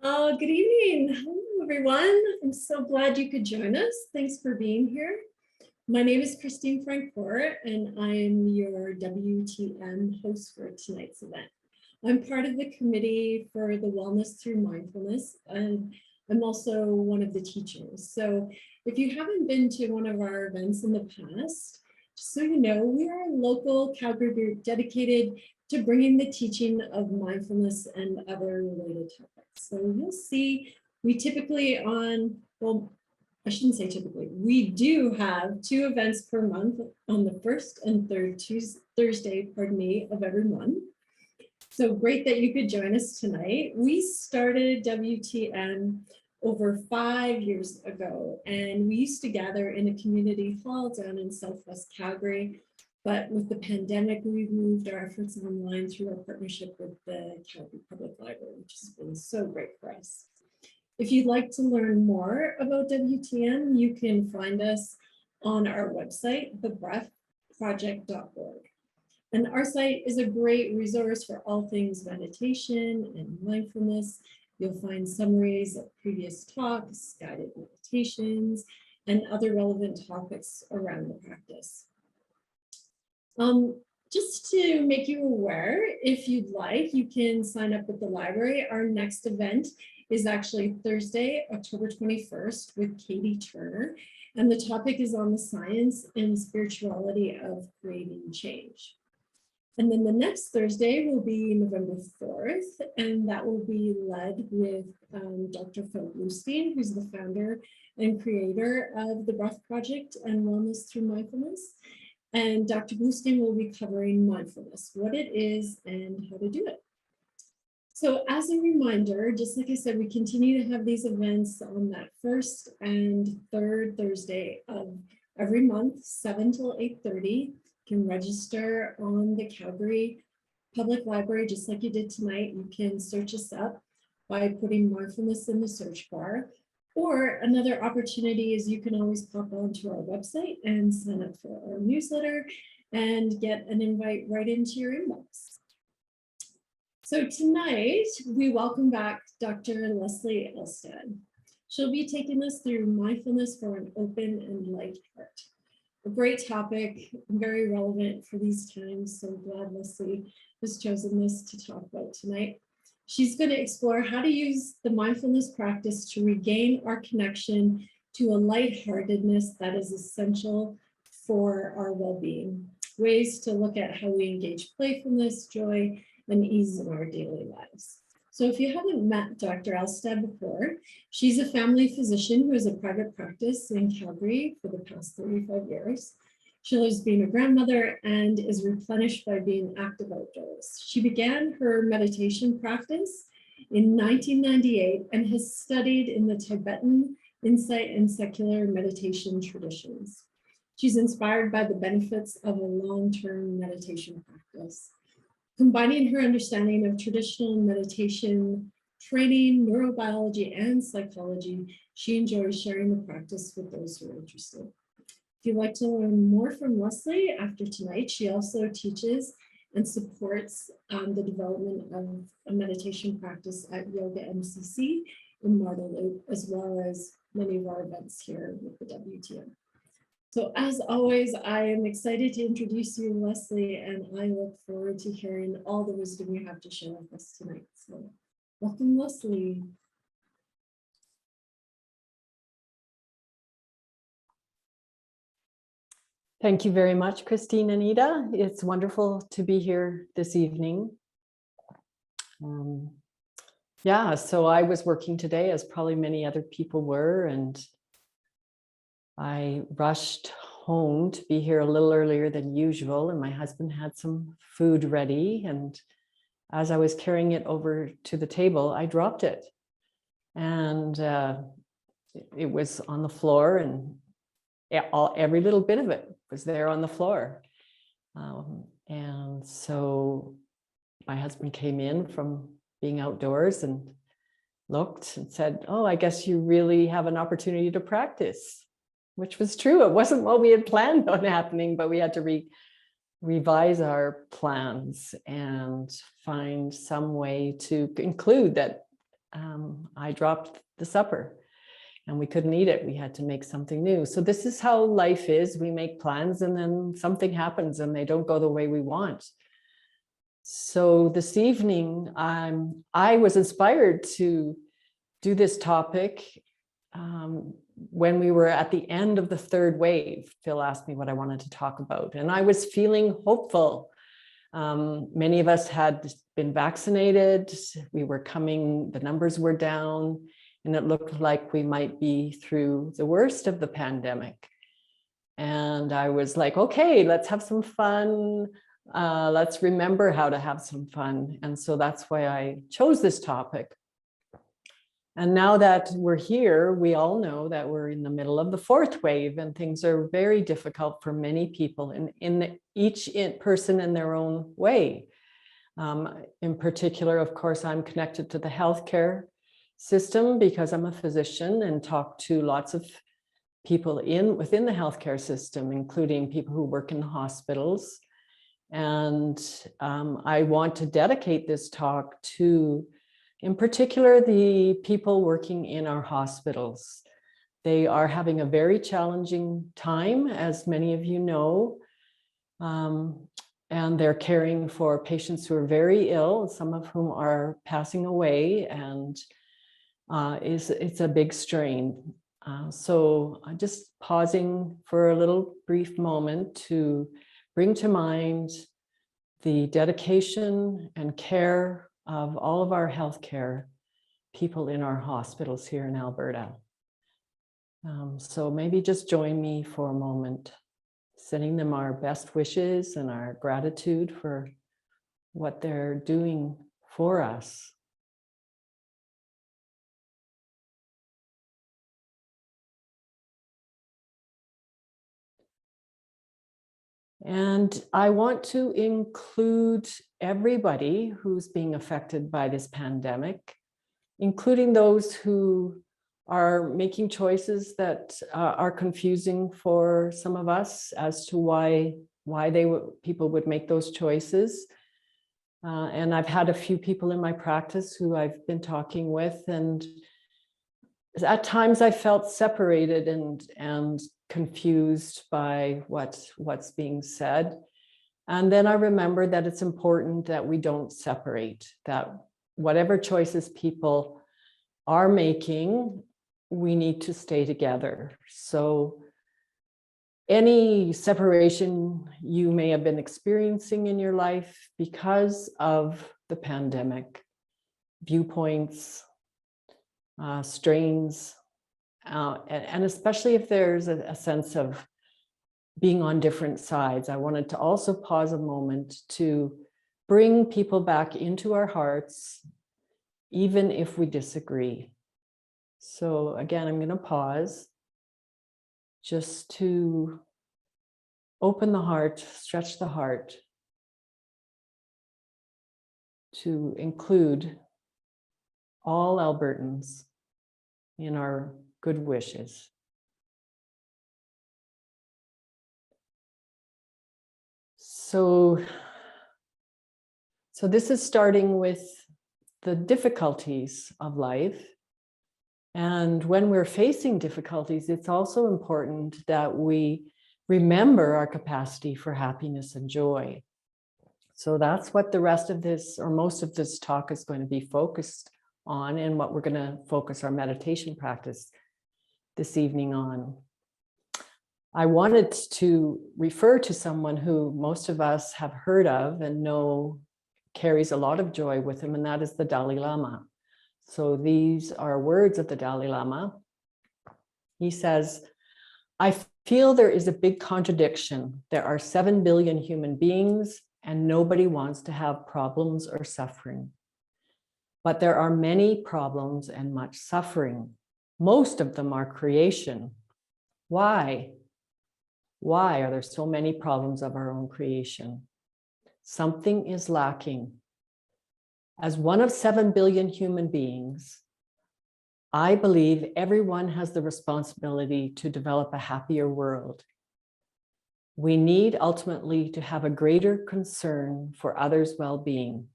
Good evening. Hello, everyone. I'm so glad you could join us. Thanks for being here. My name is Christine Francoeur, and I'm your WTM host for tonight's event. I'm part of the committee for the Wellness Through Mindfulness, and I'm also one of the teachers. So if you haven't been to one of our events in the past, just so you know, we are a local Calgary group dedicated to bringing the teaching of mindfulness and other related topics. So you'll see we typically I shouldn't say typically, we do have 2 events per month on the first and third Thursday, of every month. So great that you could join us tonight. We started WTM over 5 years ago, and we used to gather in a community hall down in Southwest Calgary. But with the pandemic, we've moved our efforts online through our partnership with the Calgary Public Library, which has been so great for us. If you'd like to learn more about WTM, you can find us on our website, thebreathproject.org. And our site is a great resource for all things meditation and mindfulness. You'll find summaries of previous talks, guided meditations, and other relevant topics around the practice. Just to make you aware, if you'd like, you can sign up with the library. Our next event is actually Thursday, October 21st with Katie Turner. And the topic is on the science and spirituality of creating change. And then the next Thursday will be November 4th, and that will be led with Dr. Phil Bluestein, who's the founder and creator of the Breath Project and Wellness Through Mindfulness. And Dr. Bluestein will be covering mindfulness, what it is and how to do it. So as a reminder, just like I said, we continue to have these events on that first and third Thursday of every month, 7 till 8:30. You can register on the Calgary Public Library, just like you did tonight. You can search us up by putting mindfulness in the search bar. Or another opportunity is you can always pop onto our website and sign up for our newsletter and get an invite right into your inbox. So tonight, we welcome back Dr. Leslie ELLESTAD. She'll be taking us through mindfulness for an open and light heart. A great topic, very relevant for these times. So glad Leslie has chosen this to talk about tonight. She's going to explore how to use the mindfulness practice to regain our connection to a lightheartedness that is essential for our well-being. Ways to look at how we engage playfulness, joy, and ease in our daily lives. So if you haven't met Dr. ELLESTAD before, she's a family physician who has a private practice in Calgary for the past 35 years. She loves being a grandmother and is replenished by being active outdoors. She began her meditation practice in 1998 and has studied in the Tibetan insight and secular meditation traditions. She's inspired by the benefits of a long-term meditation practice. Combining her understanding of traditional meditation training, neurobiology, and psychology, she enjoys sharing the practice with those who are interested. If you'd like to learn more from Leslie after tonight, she also teaches and supports the development of a meditation practice at Yoga MCC in Marble Loop, as well as many of our events here with the WTM. So as always, I am excited to introduce you, Leslie, and I look forward to hearing all the wisdom you have to share with us tonight. So welcome, Leslie. Thank you very much, Christine and Ida. It's wonderful to be here this evening. Yeah, so I was working today, as probably many other people were, and I rushed home to be here a little earlier than usual, and my husband had some food ready, and as I was carrying it over to the table, I dropped it, and it was on the floor, and every little bit of it was there on the floor. And so my husband came in from being outdoors and looked and said, "Oh, I guess you really have an opportunity to practice," which was true. It wasn't what we had planned on happening, but we had to revise our plans and find some way to include that I dropped the supper and we couldn't eat it. We had to make something new. So this is how life is. We make plans and then something happens and they don't go the way we want. So this evening, I was inspired to do this topic when we were at the end of the third wave. Phil asked me what I wanted to talk about, and I was feeling hopeful. Many of us had been vaccinated. We were coming, the numbers were down, and it looked like we might be through the worst of the pandemic. And I was like, okay, let's have some fun. Let's remember how to have some fun. And so that's why I chose this topic. And now that we're here, we all know that we're in the middle of the fourth wave and things are very difficult for many people, and each person in their own way. In particular, of course, I'm connected to the healthcare system because I'm a physician and talk to lots of people within the healthcare system, including people who work in hospitals. And I want to dedicate this talk to, in particular, the people working in our hospitals. They are having a very challenging time, as many of you know, and they're caring for patients who are very ill, some of whom are passing away, and it's a big strain. So I'm just pausing for a little brief moment to bring to mind the dedication and care of all of our healthcare people in our hospitals here in Alberta. So maybe just join me for a moment, sending them our best wishes and our gratitude for what they're doing for us. And I want to include everybody who's being affected by this pandemic, including those who are making choices that are confusing for some of us as to why people would make those choices. And I've had a few people in my practice who I've been talking with, and at times I felt separated and confused by what's being said. And then I remembered that it's important that we don't separate, that whatever choices people are making, we need to stay together. So any separation you may have been experiencing in your life because of the pandemic, viewpoints, strains, and especially if there's a sense of being on different sides, I wanted to also pause a moment to bring people back into our hearts, even if we disagree. So again, I'm going to pause just to open the heart, stretch the heart to include all Albertans in our good wishes. So this is starting with the difficulties of life. And when we're facing difficulties, it's also important that we remember our capacity for happiness and joy. So that's what the rest of this, or most of this talk, is going to be focused on, and what we're going to focus our meditation practice this evening on. I wanted to refer to someone who most of us have heard of and know carries a lot of joy with him, and that is the Dalai Lama. So these are words of the Dalai Lama. He says, "I feel there is a big contradiction. There are 7 billion human beings and nobody wants to have problems or suffering. But there are many problems and much suffering. Most of them are creation. Why? Why are there so many problems of our own creation? Something is lacking. As one of 7 billion human beings, I believe everyone has the responsibility to develop a happier world. We need ultimately to have a greater concern for others' well-being.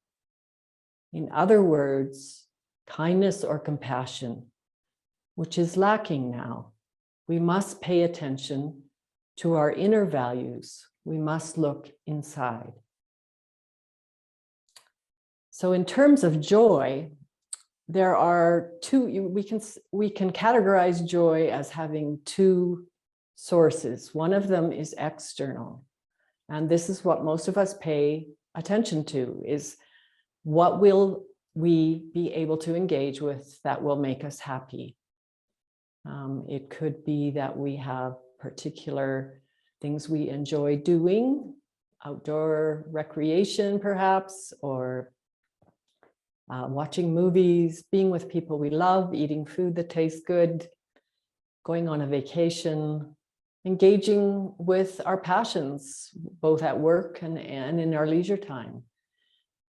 In other words, kindness or compassion, which is lacking now. We must pay attention to our inner values. We must look inside. So in terms of joy, there are two, we can categorize joy as having two sources. One of them is external. And this is what most of us pay attention to, is what will we be able to engage with that will make us happy. It could be that we have particular things we enjoy doing, outdoor recreation perhaps, or watching movies, being with people we love, eating food that tastes good, going on a vacation, engaging with our passions, both at work and in our leisure time.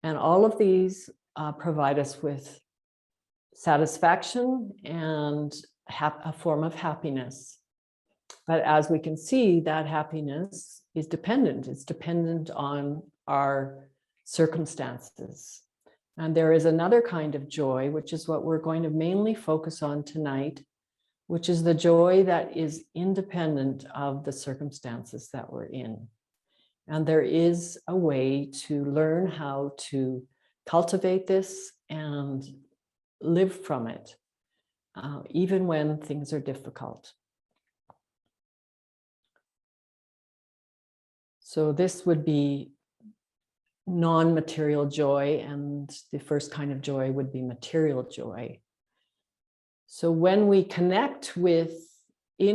And all of these provide us with satisfaction and a form of happiness. But as we can see, that happiness is dependent. It's dependent on our circumstances. And there is another kind of joy, which is what we're going to mainly focus on tonight, which is the joy that is independent of the circumstances that we're in. And there is a way to learn how to cultivate this and live from it, even when things are difficult. So this would be non-material joy, and the first kind of joy would be material joy. So when we connect with the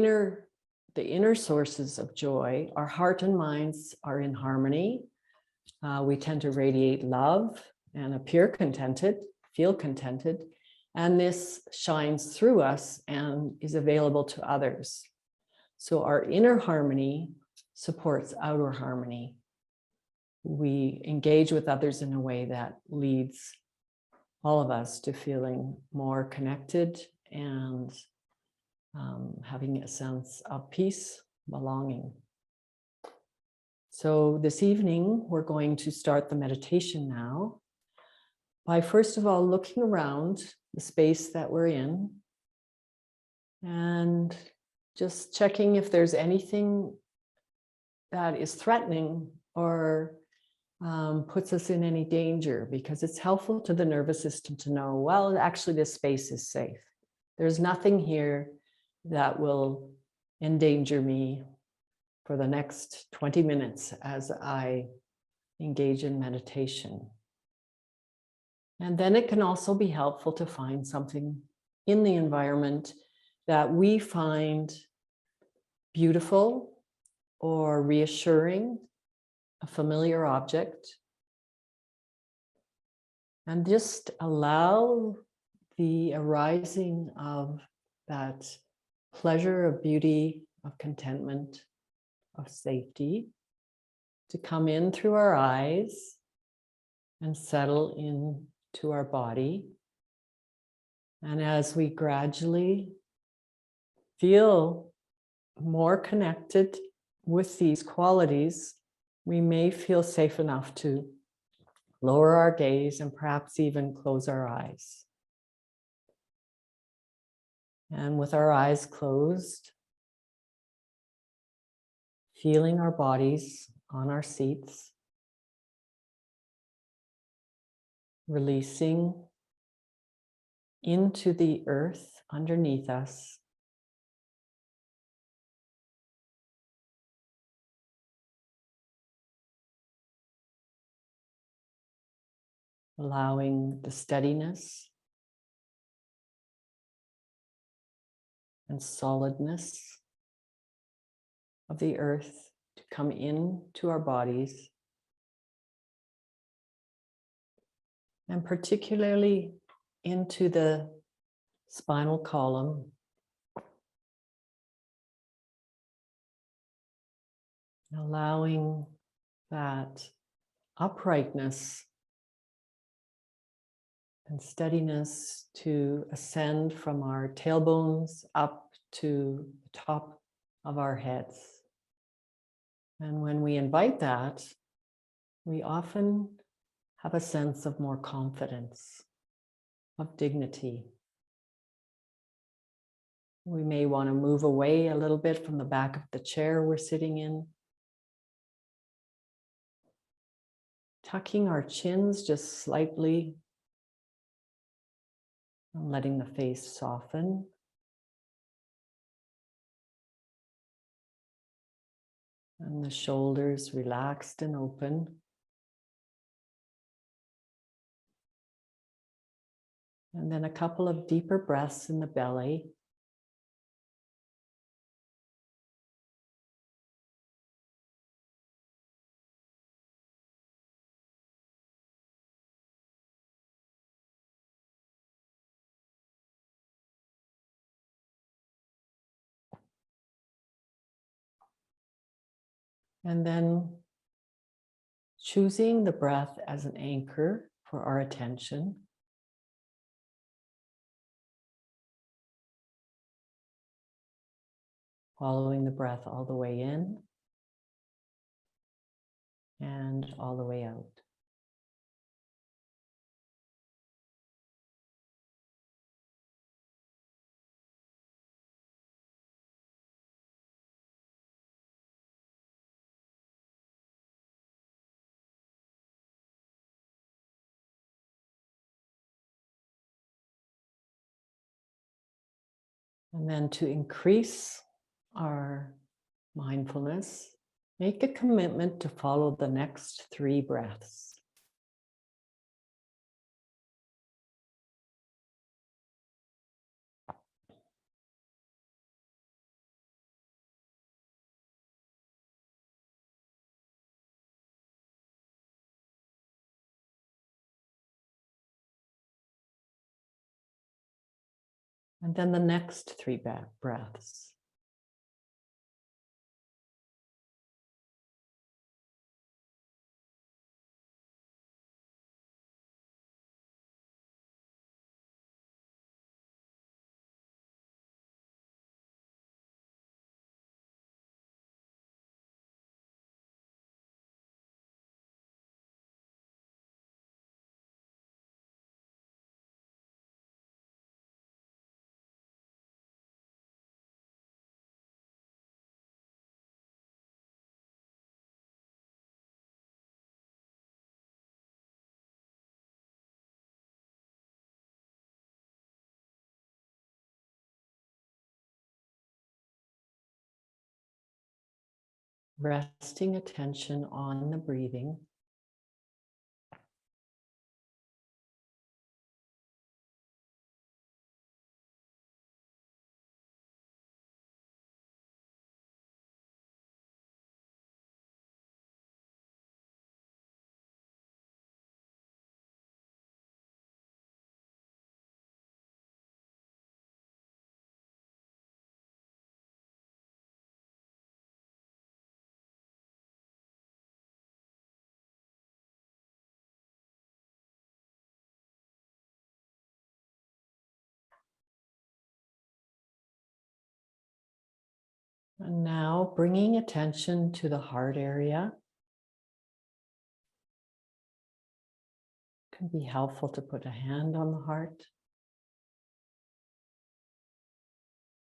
inner sources of joy, our heart and minds are in harmony. We tend to radiate love and appear contented, feel contented, and this shines through us and is available to others. So our inner harmony supports outer harmony. We engage with others in a way that leads all of us to feeling more connected and having a sense of peace, belonging. So this evening, we're going to start the meditation now by first of all looking around the space that we're in and just checking if there's anything that is threatening or puts us in any danger, because it's helpful to the nervous system to know, well, actually this space is safe. There's nothing here that will endanger me for the next 20 minutes as I engage in meditation. And then it can also be helpful to find something in the environment that we find beautiful or reassuring, a familiar object, and just allow the arising of that pleasure of beauty, of contentment, of safety to come in through our eyes and settle into our body. And as we gradually feel more connected with these qualities, we may feel safe enough to lower our gaze and perhaps even close our eyes. And with our eyes closed, feeling our bodies on our seats, releasing into the earth underneath us, allowing the steadiness and solidness of the earth to come into our bodies, and particularly into the spinal column, allowing that uprightness and steadiness to ascend from our tailbones up to the top of our heads. And when we invite that, we often have a sense of more confidence of dignity. We may want to move away a little bit from the back of the chair we're sitting in. Tucking our chins just slightly and letting the face soften. And the shoulders relaxed and open. And then a couple of deeper breaths in the belly. And then choosing the breath as an anchor for our attention. Following the breath all the way in and all the way out. And then to increase our mindfulness, make a commitment to follow the next 3 breaths. And then the next 3 breaths. Resting attention on the breathing. And now bringing attention to the heart area. It can be helpful to put a hand on the heart.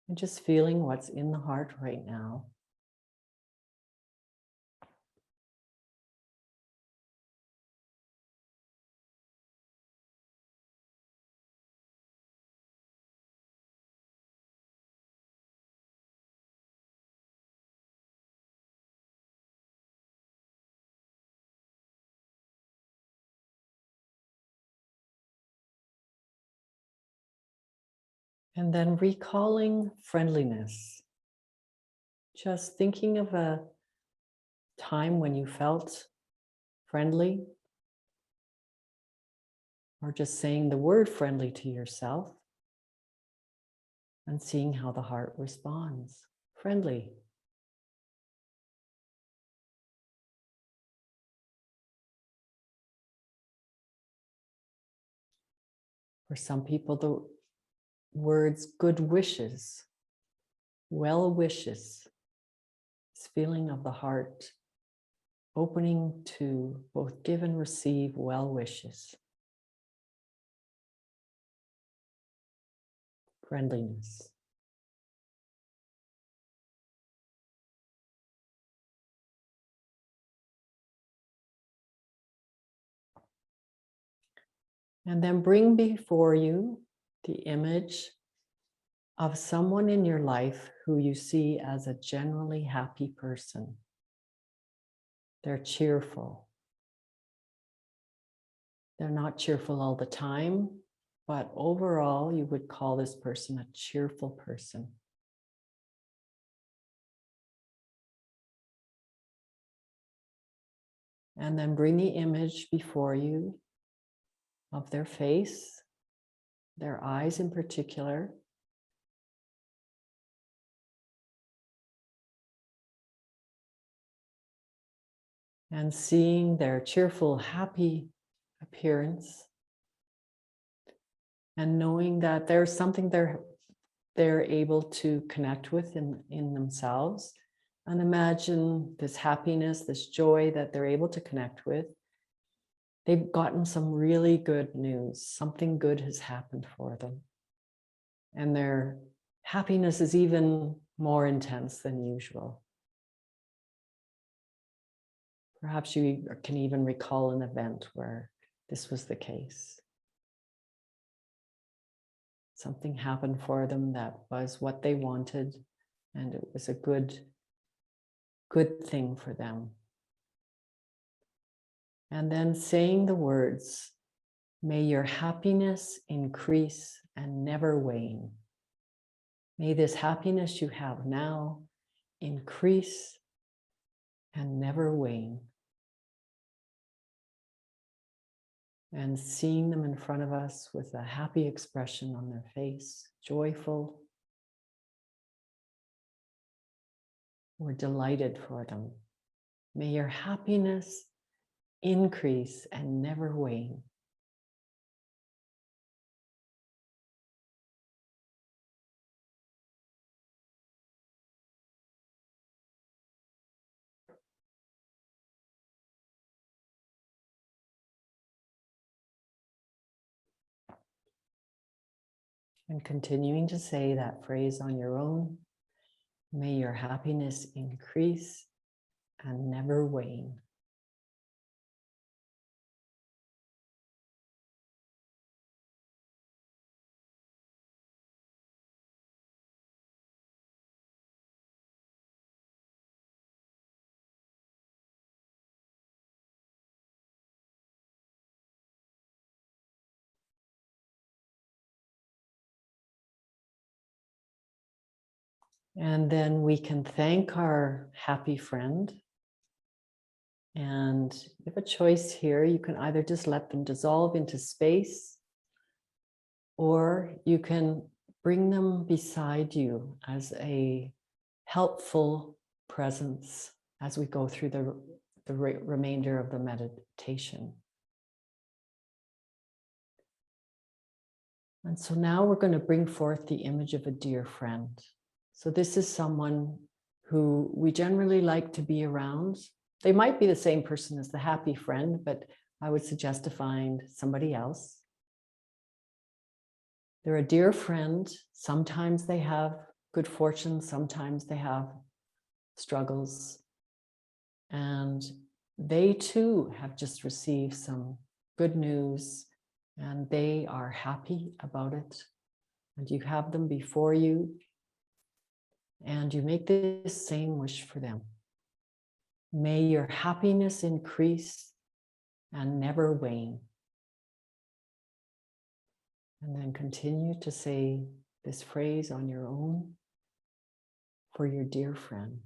And just feeling what's in the heart right now. And then recalling friendliness. Just thinking of a time when you felt friendly, or just saying the word friendly to yourself and seeing how the heart responds. Friendly. For some people, the words good wishes, well wishes, this feeling of the heart opening to both give and receive well wishes. friendliness. And then bring before you the image of someone in your life who you see as a generally happy person. They're cheerful. They're not cheerful all the time, but overall, you would call this person a cheerful person. And then bring the image before you of their face, their eyes in particular. And seeing their cheerful, happy appearance. And knowing that there's something they're able to connect with in themselves. And imagine this happiness, this joy that they're able to connect with. They've gotten some really good news. Something good has happened for them. And their happiness is even more intense than usual. Perhaps you can even recall an event where this was the case. Something happened for them that was what they wanted, and it was a good thing for them. And then saying the words, may your happiness increase and never wane. May this happiness you have now increase and never wane. And seeing them in front of us with a happy expression on their face, joyful. We're delighted for them. May your happiness increase and never wane. And continuing to say that phrase on your own, may your happiness increase and never wane. And then we can thank our happy friend. And you have a choice here. You can either just let them dissolve into space, or you can bring them beside you as a helpful presence as we go through the remainder of the meditation. And so now we're going to bring forth the image of a dear friend. So this is someone who we generally like to be around. They might be the same person as the happy friend, but I would suggest to find somebody else. They're a dear friend. Sometimes they have good fortune, sometimes they have struggles. And they too have just received some good news, and they are happy about it. And you have them before you, and you make this same wish for them. May your happiness increase and never wane. And then continue to say this phrase on your own for your dear friend.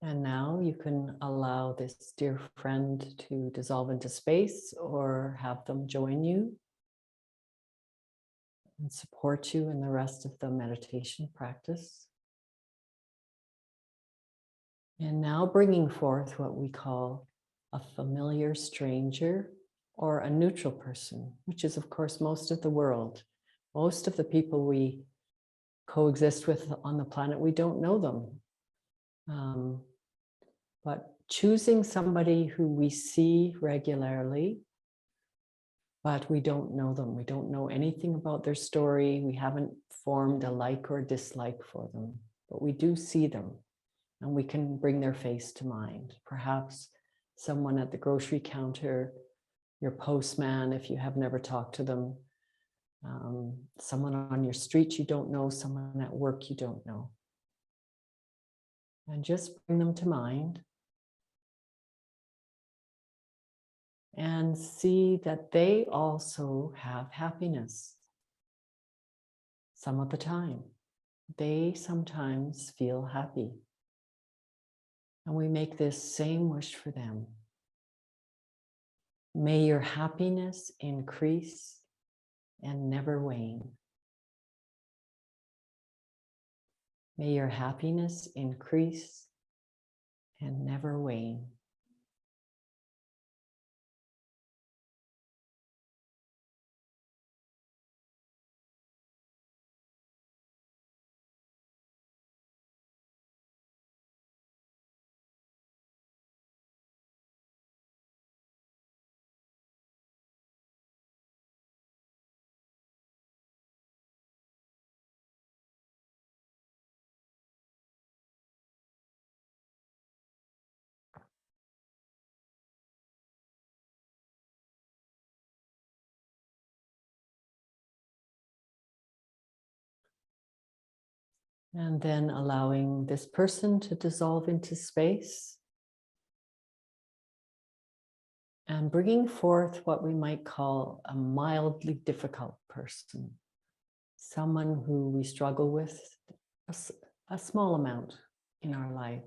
And now you can allow this dear friend to dissolve into space or have them join you and support you in the rest of the meditation practice. And now bringing forth what we call a familiar stranger or a neutral person, which is, of course, most of the world. Most of the people we coexist with on the planet, we don't know them. But choosing somebody who we see regularly, but we don't know them. We don't know anything about their story. We haven't formed a like or dislike for them, but we do see them and we can bring their face to mind. Perhaps someone at the grocery counter, your postman, if you have never talked to them, someone on your street you don't know, someone at work you don't know. And just bring them to mind. And see that they also have happiness. Some of the time, they sometimes feel happy. And we make this same wish for them. May your happiness increase and never wane. May your happiness increase and never wane. And then allowing this person to dissolve into space and bringing forth what we might call a mildly difficult person, someone who we struggle with a small amount in our life.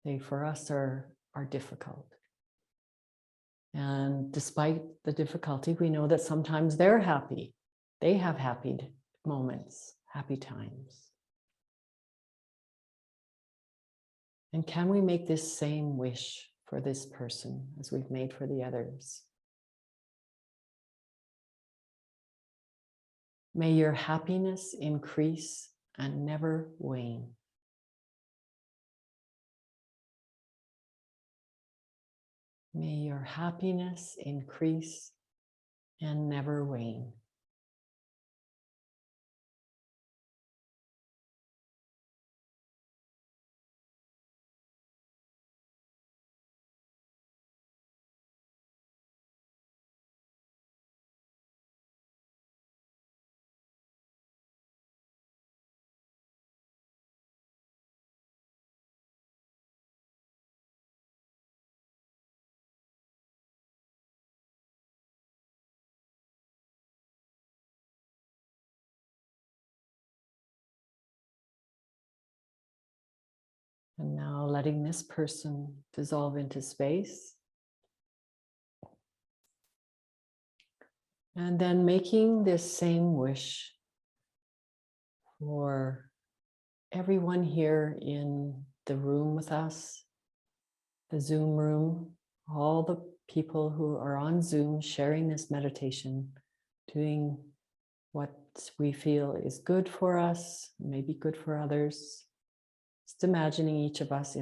They, for us, are difficult. And despite the difficulty, we know that sometimes they're happy. They have happy moments, happy times. And can we make this same wish for this person as we've made for the others? May your happiness increase and never wane. May your happiness increase and never wane. And now letting this person dissolve into space. And then making this same wish for everyone here in the room with us, the Zoom room, all the people who are on Zoom sharing this meditation, doing what we feel is good for us, maybe good for others. Just imagining each of us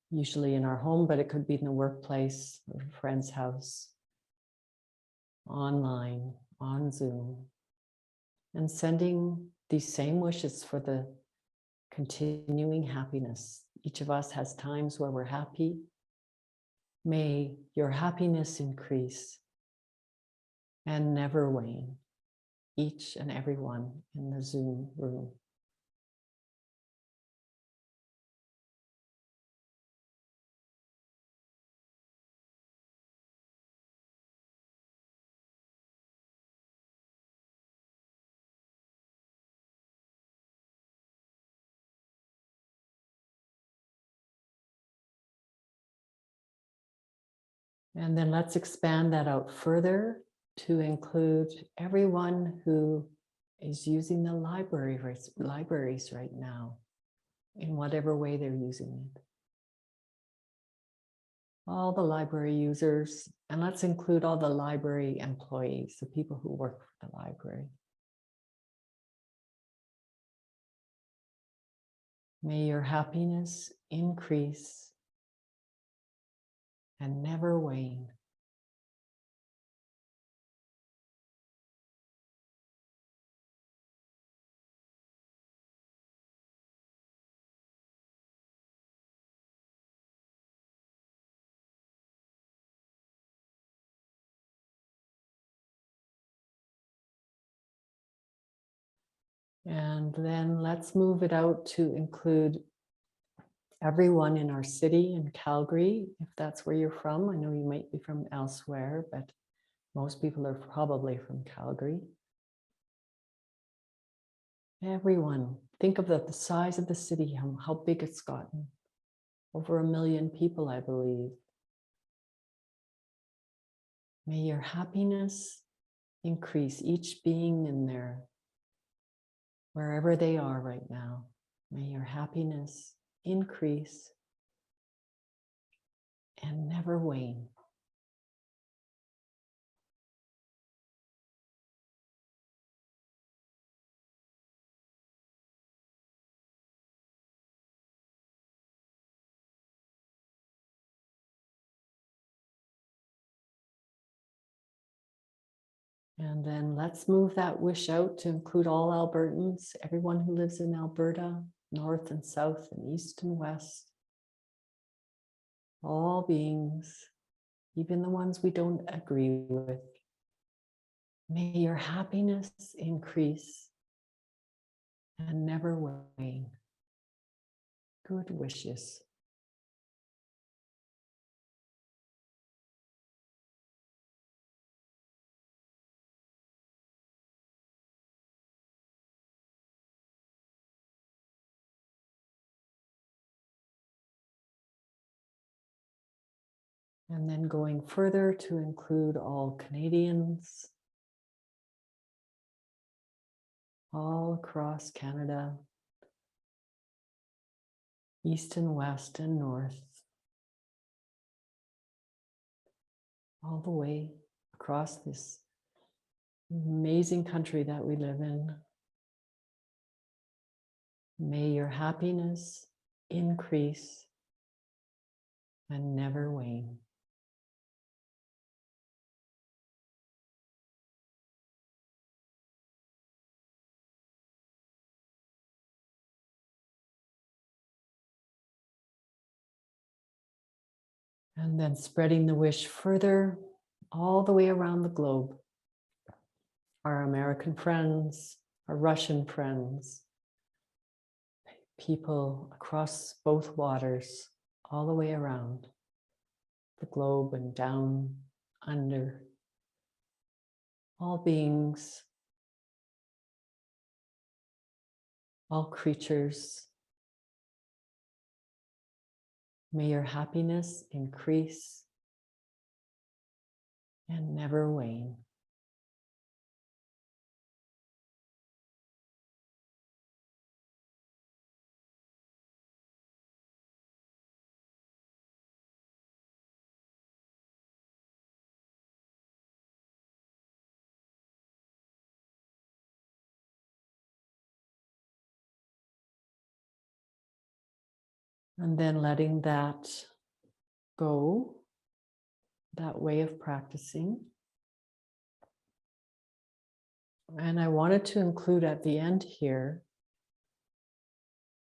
usually in our home, but it could be in the workplace or a friend's house, online, on Zoom, and sending these same wishes for the continuing happiness. Each of us has times where we're happy. May your happiness increase and never wane, each and every one in the Zoom room. And then let's expand that out further to include everyone who is using the libraries right now, in whatever way they're using it. All the library users, and let's include all the library employees, the people who work for the library. May your happiness increase and never wane. And then let's move it out to include everyone in our city in Calgary, if that's where you're from. I know you might be from elsewhere, but most people are probably from Calgary. Everyone, think of the size of the city, how big it's gotten. Over 1 million people, I believe. May your happiness increase, each being in there, wherever they are right now. May your happiness increase and never wane. And then let's move that wish out to include all Albertans, everyone who lives in Alberta, north and south and east and west. All beings, even the ones we don't agree with. May your happiness increase and never wane. Good wishes. And then going further to include all Canadians, all across Canada, east and west and north, all the way across this amazing country that we live in. May your happiness increase and never wane. And then spreading the wish further all the way around the globe. Our American friends, our Russian friends, people across both waters, all the way around the globe and down under. All beings, all creatures. May your happiness increase and never wane. And then letting that go, that way of practicing. And I wanted to include at the end here,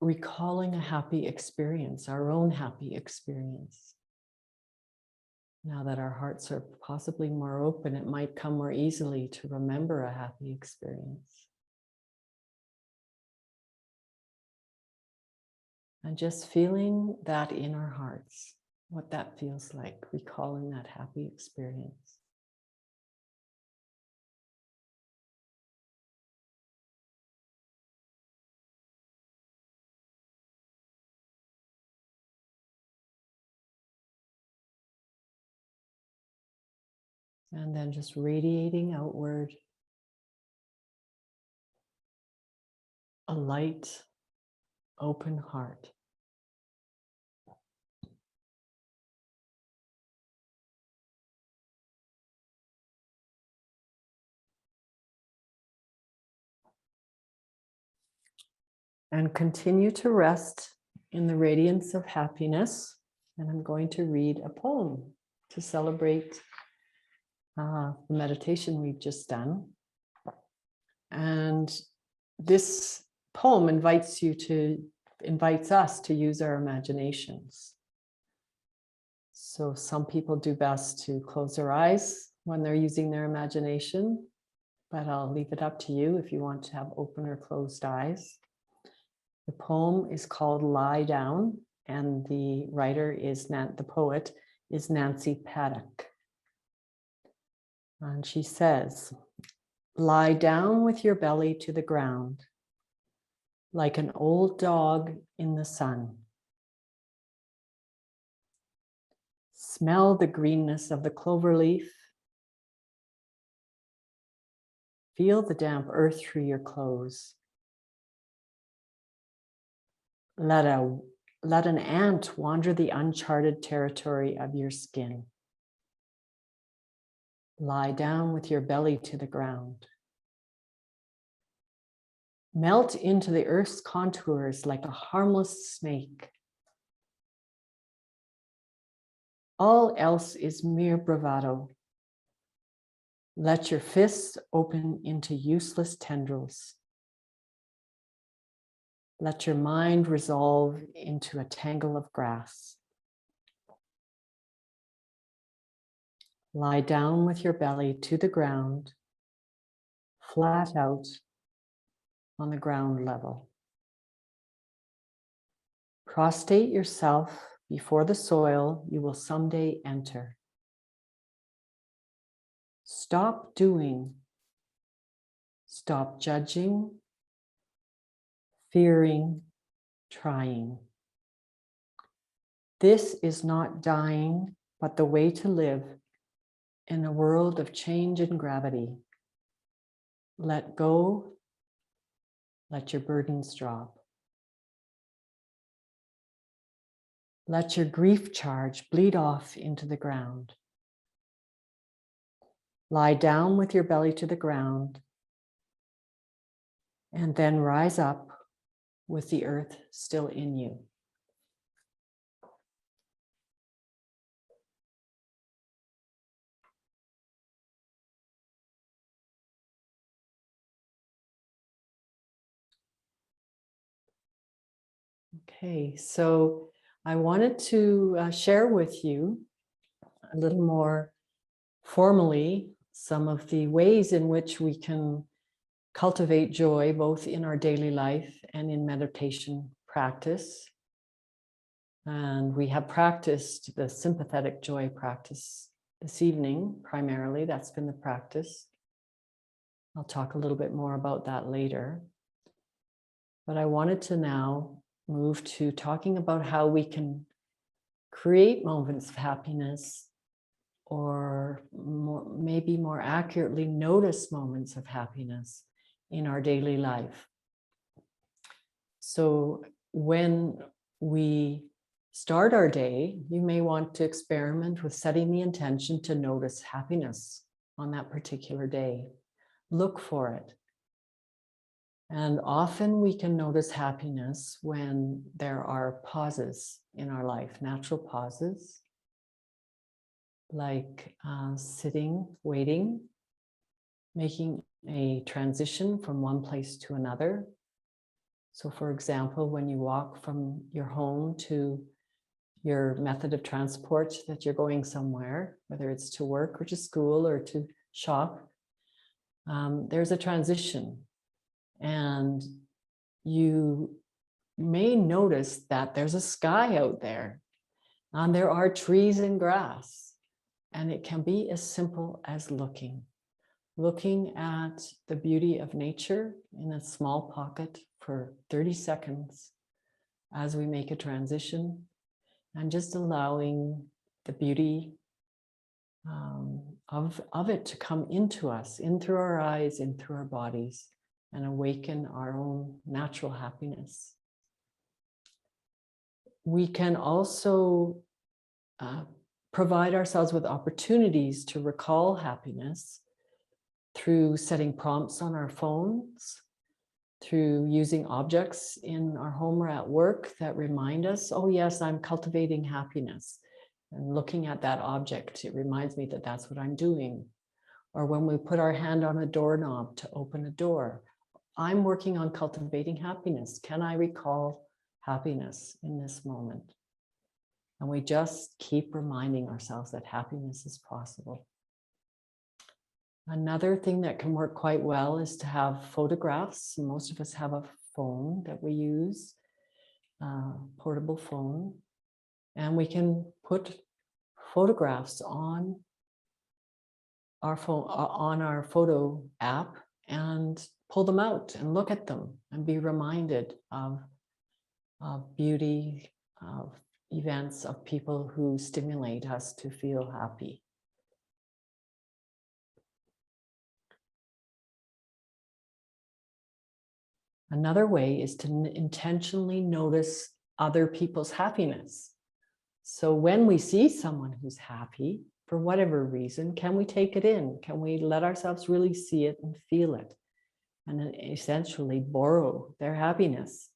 recalling a happy experience, our own happy experience. Now that our hearts are possibly more open, it might come more easily to remember a happy experience. And just feeling that in our hearts, what that feels like, recalling that happy experience. And then just radiating outward a light, open heart. And continue to rest in the radiance of happiness. And I'm going to read a poem to celebrate the meditation we've just done. And this poem invites us to use our imaginations. So some people do best to close their eyes when they're using their imagination, but I'll leave it up to you if you want to have open or closed eyes. The poem is called Lie Down, and the poet is Nancy Paddock. And she says, lie down with your belly to the ground, like an old dog in the sun. Smell the greenness of the clover leaf. Feel the damp earth through your clothes. Let an ant wander the uncharted territory of your skin. Lie down with your belly to the ground. Melt into the earth's contours like a harmless snake. All else is mere bravado. Let your fists open into useless tendrils. Let your mind resolve into a tangle of grass. Lie down with your belly to the ground, flat out on the ground level. Prostrate yourself before the soil you will someday enter. Stop doing, stop judging, fearing, trying. This is not dying, but the way to live in a world of change and gravity. Let go, let your burdens drop. Let your grief charge bleed off into the ground. Lie down with your belly to the ground, and then rise up with the earth still in you. Okay, so I wanted to share with you a little more formally some of the ways in which we can cultivate joy, both in our daily life and in meditation practice. And we have practiced the Sympathetic Joy Practice this evening, primarily. That's been the practice. I'll talk a little bit more about that later. But I wanted to now move to talking about how we can create moments of happiness, or maybe more accurately, notice moments of happiness in our daily life. So when we start our day, you may want to experiment with setting the intention to notice happiness on that particular day. Look for it. And often we can notice happiness when there are pauses in our life, natural pauses, like sitting, waiting, making a transition from one place to another. So for example, when you walk from your home to your method of transport that you're going somewhere, whether it's to work or to school or to shop, there's a transition. And you may notice that there's a sky out there, and there are trees and grass. And it can be as simple as looking at the beauty of nature in a small pocket for 30 seconds as we make a transition, and just allowing the beauty of it to come into us, in through our eyes, in through our bodies, and awaken our own natural happiness. We can also provide ourselves with opportunities to recall happiness through setting prompts on our phones, through using objects in our home or at work that remind us, oh yes, I'm cultivating happiness. And looking at that object, it reminds me that that's what I'm doing. Or when we put our hand on a doorknob to open a door, I'm working on cultivating happiness. Can I recall happiness in this moment? And we just keep reminding ourselves that happiness is possible. Another thing that can work quite well is to have photographs. Most of us have a phone that we use, portable phone, and we can put photographs on our phone, on our photo app, and pull them out and look at them and be reminded of beauty, of events, of people who stimulate us to feel happy. Another way is to intentionally notice other people's happiness. So when we see someone who's happy, for whatever reason, can we take it in? Can we let ourselves really see it and feel it? And essentially borrow their happiness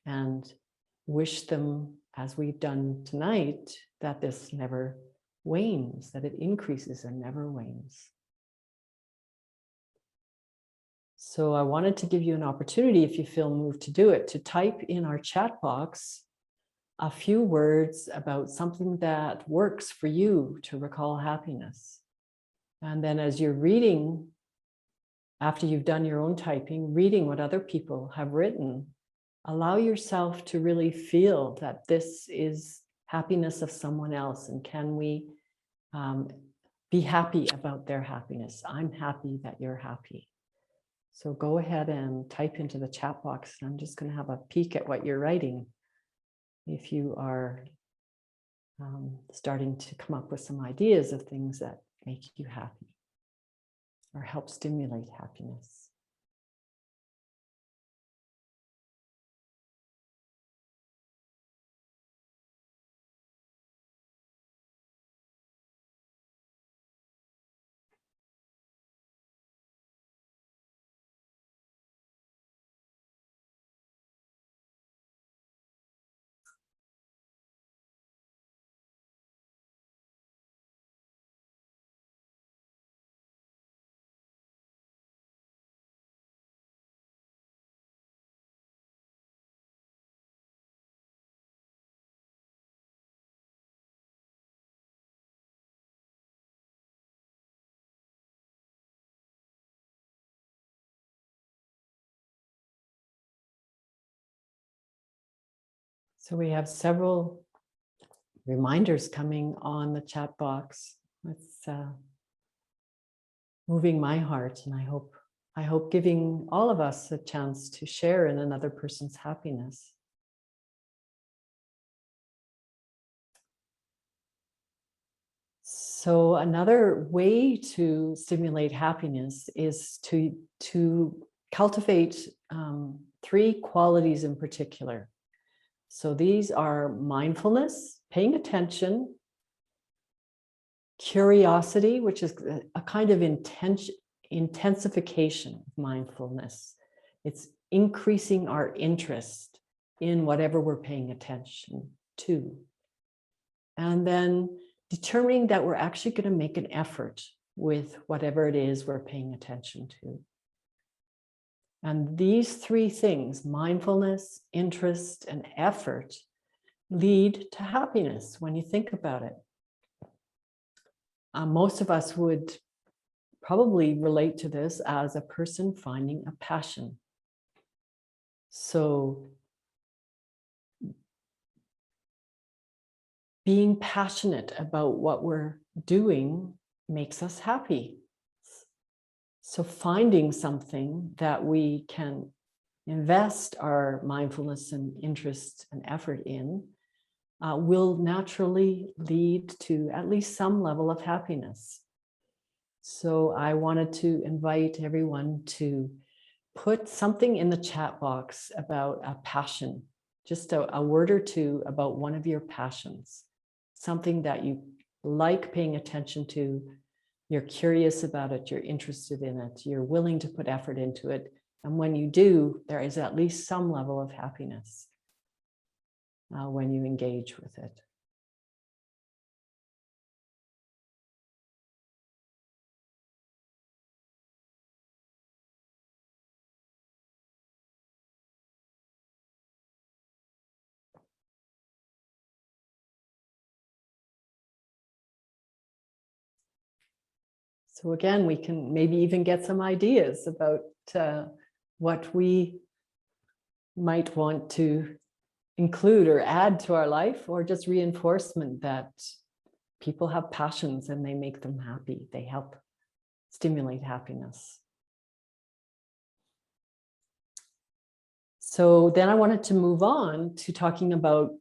and wish them, as we've done tonight, that this never wanes, that it increases and never wanes. So I wanted to give you an opportunity, if you feel moved to do it, to type in our chat box a few words about something that works for you to recall happiness. And then as you're reading, after you've done your own typing, reading what other people have written, allow yourself to really feel that this is happiness of someone else. And can we be happy about their happiness? I'm happy that you're happy. So go ahead and type into the chat box. And I'm just going to have a peek at what you're writing. If you are starting to come up with some ideas of things that make you happy or help stimulate happiness. So we have several reminders coming on the chat box. It's moving my heart, and I hope giving all of us a chance to share in another person's happiness. So another way to stimulate happiness is to cultivate 3 qualities in particular. So these are mindfulness, paying attention, curiosity, which is a kind of intensification of mindfulness. It's increasing our interest in whatever we're paying attention to. And then determining that we're actually going to make an effort with whatever it is we're paying attention to. And these 3 things, mindfulness, interest, and effort, lead to happiness when you think about it. Most of us would probably relate to this as a person finding a passion. So being passionate about what we're doing makes us happy. So finding something that we can invest our mindfulness and interest and effort in will naturally lead to at least some level of happiness. So I wanted to invite everyone to put something in the chat box about a passion, just a word or two about one of your passions, something that you like paying attention to, you're curious about it, you're interested in it, you're willing to put effort into it. And when you do, there is at least some level of happiness when you engage with it. So again, we can maybe even get some ideas about what we might want to include or add to our life, or just reinforcement that people have passions and they make them happy. They help stimulate happiness. So then I wanted to move on to talking about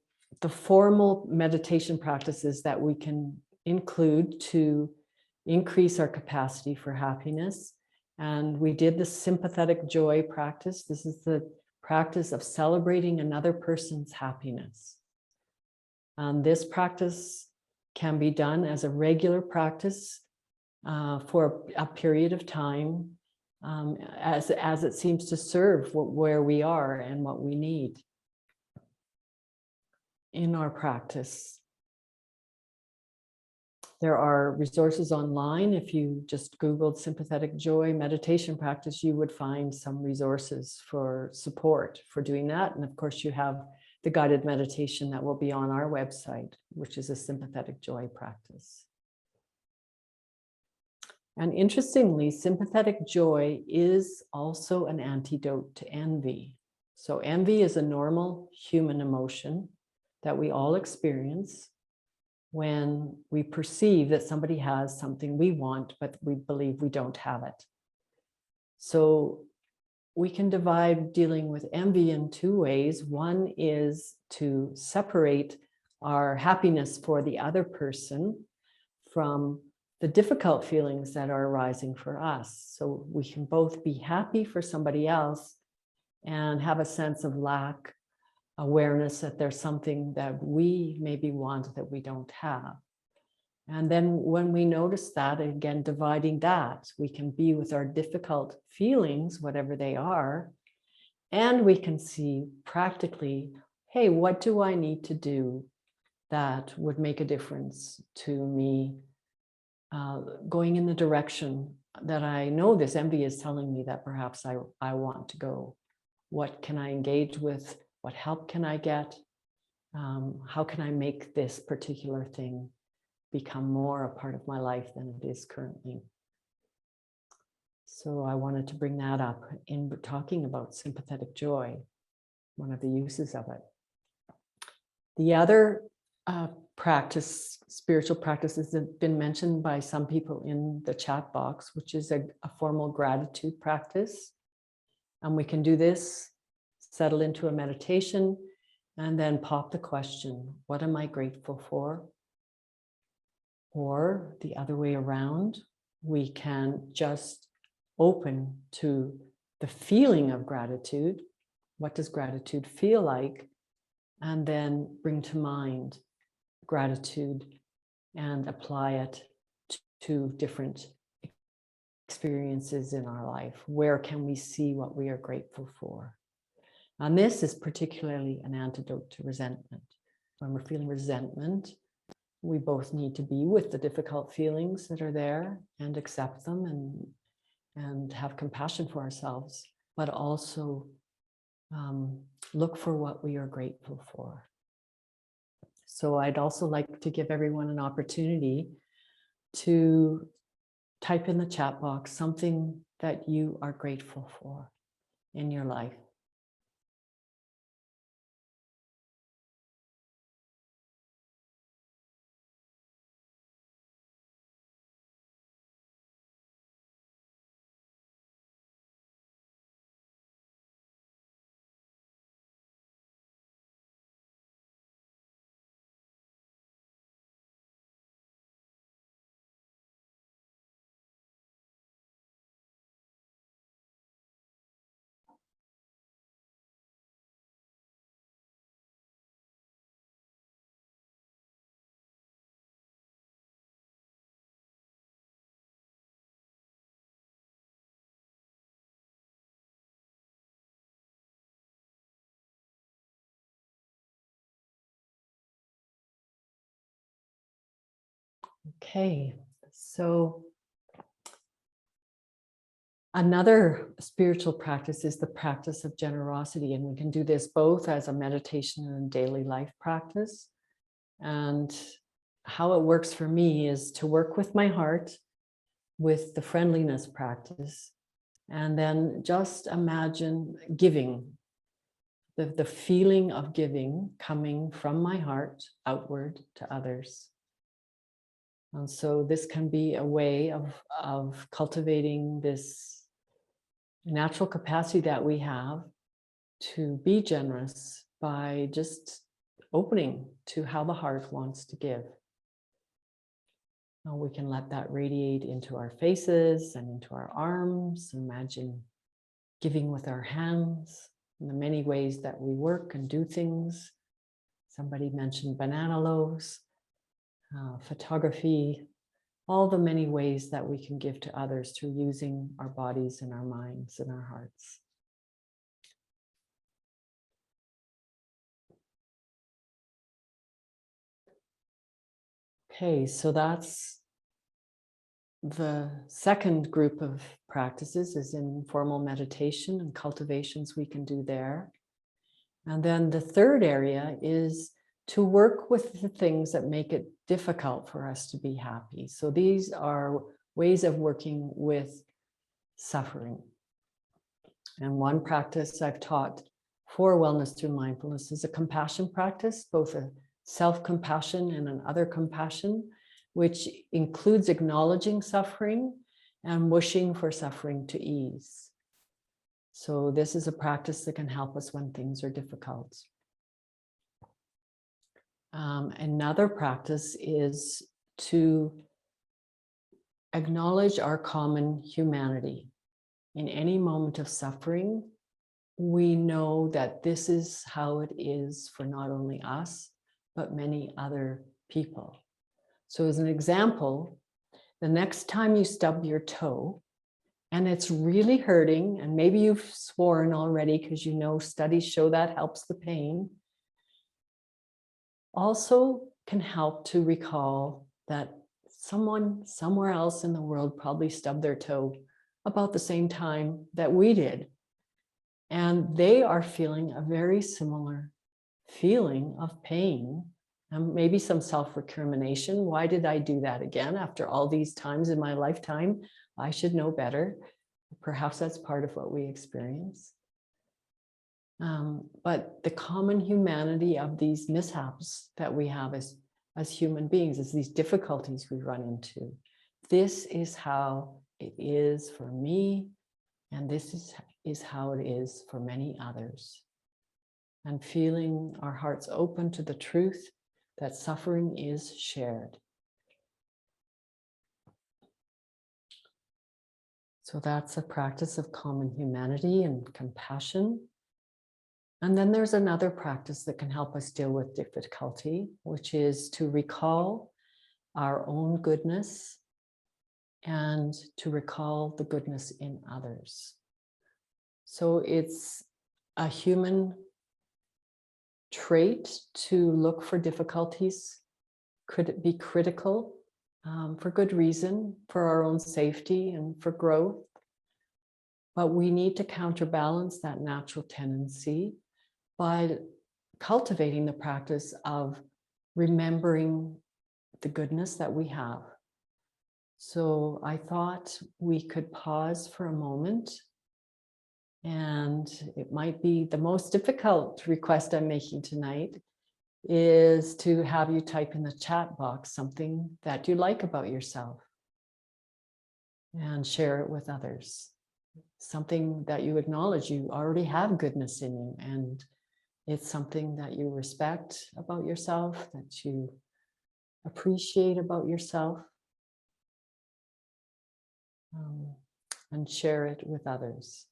the formal meditation practices that we can include to increase our capacity for happiness. And we did the sympathetic joy practice. This is the practice of celebrating another person's happiness. This practice can be done as a regular practice for a period of time as it seems to serve where we are and what we need in our practice. There are resources online. If you just Googled sympathetic joy meditation practice, you would find some resources for support for doing that. And of course, you have the guided meditation that will be on our website, which is a sympathetic joy practice. And interestingly, sympathetic joy is also an antidote to envy. So envy is a normal human emotion that we all experience when we perceive that somebody has something we want, but we believe we don't have it. So we can divide dealing with envy in two ways. One is to separate our happiness for the other person from the difficult feelings that are arising for us. So we can both be happy for somebody else and have a sense of lack, awareness that there's something that we maybe want that we don't have. And then when we notice that, again, dividing that, we can be with our difficult feelings, whatever they are, and we can see practically, hey, what do I need to do that would make a difference to me going in the direction that I know this envy is telling me that perhaps I want to go? What can I engage with? What help can I get? How can I make this particular thing become more a part of my life than it is currently? So I wanted to bring that up in talking about sympathetic joy, one of the uses of it. The other practice, spiritual practices that have been mentioned by some people in the chat box, which is a formal gratitude practice. And we can do this, settle into a meditation, and then pop the question, what am I grateful for? Or the other way around, we can just open to the feeling of gratitude. What does gratitude feel like? And then bring to mind gratitude and apply it to different experiences in our life. Where can we see what we are grateful for? And this is particularly an antidote to resentment. When we're feeling resentment, we both need to be with the difficult feelings that are there and accept them and have compassion for ourselves, but also look for what we are grateful for. So I'd also like to give everyone an opportunity to type in the chat box something that you are grateful for in your life. Okay, so another spiritual practice is the practice of generosity, and we can do this both as a meditation and daily life practice. And how it works for me is to work with my heart with the friendliness practice, and then just imagine giving, the feeling of giving coming from my heart outward to others. And so this can be a way of cultivating this natural capacity that we have to be generous by just opening to how the heart wants to give. Now we can let that radiate into our faces and into our arms. Imagine giving with our hands in the many ways that we work and do things. Somebody mentioned banana loaves, photography, all the many ways that we can give to others through using our bodies and our minds and our hearts. Okay, so that's the second group of practices, is informal meditation and cultivations we can do there. And then the third area is to work with the things that make it difficult for us to be happy. So these are ways of working with suffering. And one practice I've taught for wellness through mindfulness is a compassion practice, both a self-compassion and an other compassion, which includes acknowledging suffering and wishing for suffering to ease. So this is a practice that can help us when things are difficult. Another practice is to acknowledge our common humanity. In any moment of suffering, we know that this is how it is for not only us, but many other people. So as an example, the next time you stub your toe and it's really hurting, and maybe you've sworn already because you know studies show that helps the pain, also can help to recall that someone somewhere else in the world probably stubbed their toe about the same time that we did. And they are feeling a very similar feeling of pain and maybe some self-recrimination. Why did I do that again after all these times in my lifetime? I should know better. Perhaps that's part of what we experience. But the common humanity of these mishaps that we have as human beings, as these difficulties we run into, this is how it is for me, and this is how it is for many others. And feeling our hearts open to the truth that suffering is shared. So that's a practice of common humanity and compassion. And then there's another practice that can help us deal with difficulty, which is to recall our own goodness and to recall the goodness in others. So it's a human trait to look for difficulties, be critical for good reason, for our own safety and for growth. But we need to counterbalance that natural tendency by cultivating the practice of remembering the goodness that we have. So I thought we could pause for a moment, and it might be the most difficult request I'm making tonight is to have you type in the chat box something that you like about yourself and share it with others. Something that you acknowledge you already have goodness in you, and it's something that you respect about yourself, that you appreciate about yourself, and share it with others.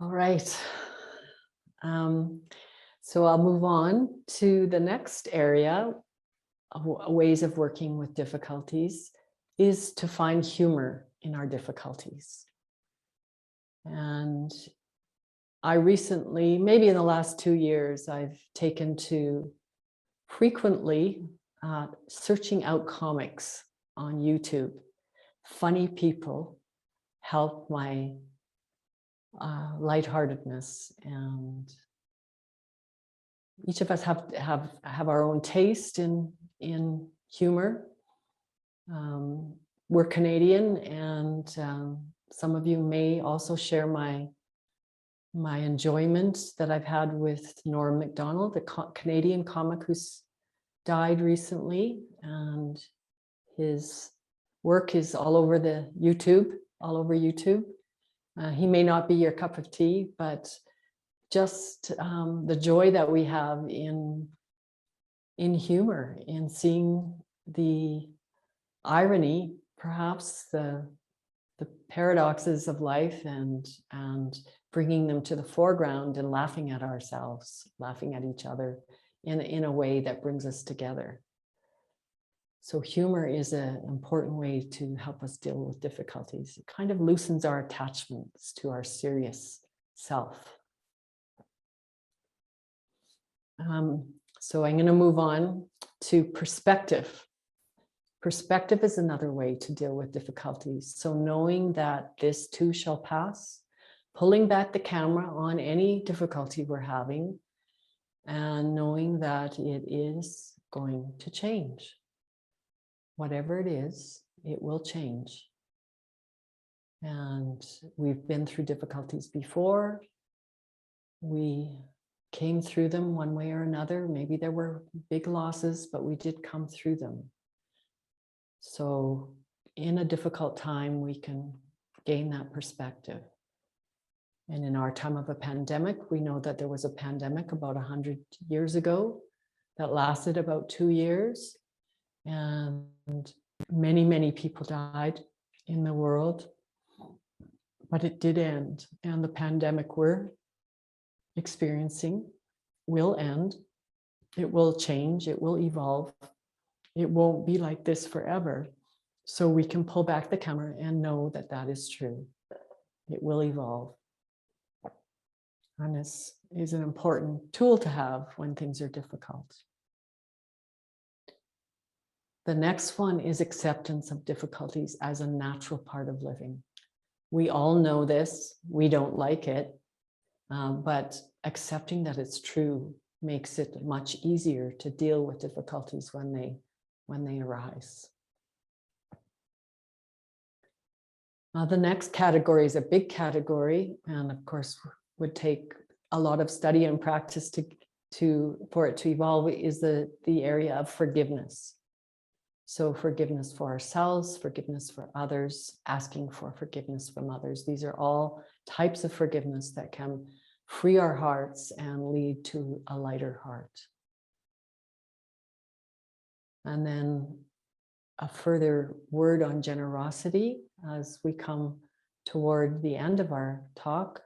All right. So I'll move on to the next area of ways of working with difficulties is to find humor in our difficulties. And I recently, maybe in the last 2 years, I've taken to frequently searching out comics on YouTube. Funny people help my lightheartedness, and each of us have our own taste in humor. We're Canadian, and some of you may also share my enjoyment that I've had with Norm Macdonald, the Canadian comic who's died recently, and his work is all over YouTube. He may not be your cup of tea, but just the joy that we have in humor, in seeing the irony, perhaps the paradoxes of life, and bringing them to the foreground and laughing at ourselves, laughing at each other in a way that brings us together. So humor is an important way to help us deal with difficulties. It kind of loosens our attachments to our serious self. So I'm going to move on to perspective. Perspective is another way to deal with difficulties. So knowing that this too shall pass, pulling back the camera on any difficulty we're having, and knowing that it is going to change. Whatever it is, it will change. And we've been through difficulties before. We came through them one way or another. Maybe there were big losses, but we did come through them. So in a difficult time, we can gain that perspective. And in our time of a pandemic, we know that there was a pandemic about 100 years ago that lasted about 2 years. And many, many people died in the world, but it did end. And the pandemic we're experiencing will end. It will change. It will evolve. It won't be like this forever. So we can pull back the camera and know that that is true. It will evolve. And this is an important tool to have when things are difficult. The next one is acceptance of difficulties as a natural part of living. We all know this. We don't like it. But accepting that it's true makes it much easier to deal with difficulties when they arise. The next category is a big category, and of course would take a lot of study and practice for it to evolve, is the area of forgiveness. So forgiveness for ourselves, forgiveness for others, asking for forgiveness from others. These are all types of forgiveness that can free our hearts and lead to a lighter heart. And then a further word on generosity as we come toward the end of our talk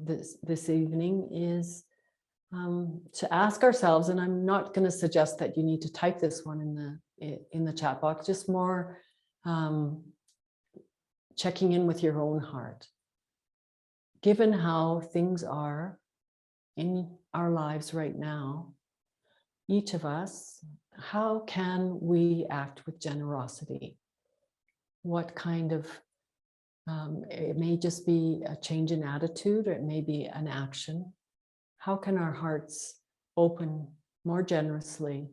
this evening is to ask ourselves, and I'm not going to suggest that you need to type this one in the chat box, just more checking in with your own heart. Given how things are in our lives right now, each of us, how can we act with generosity? What kind of, it may just be a change in attitude, or it may be an action. How can our hearts open more generously,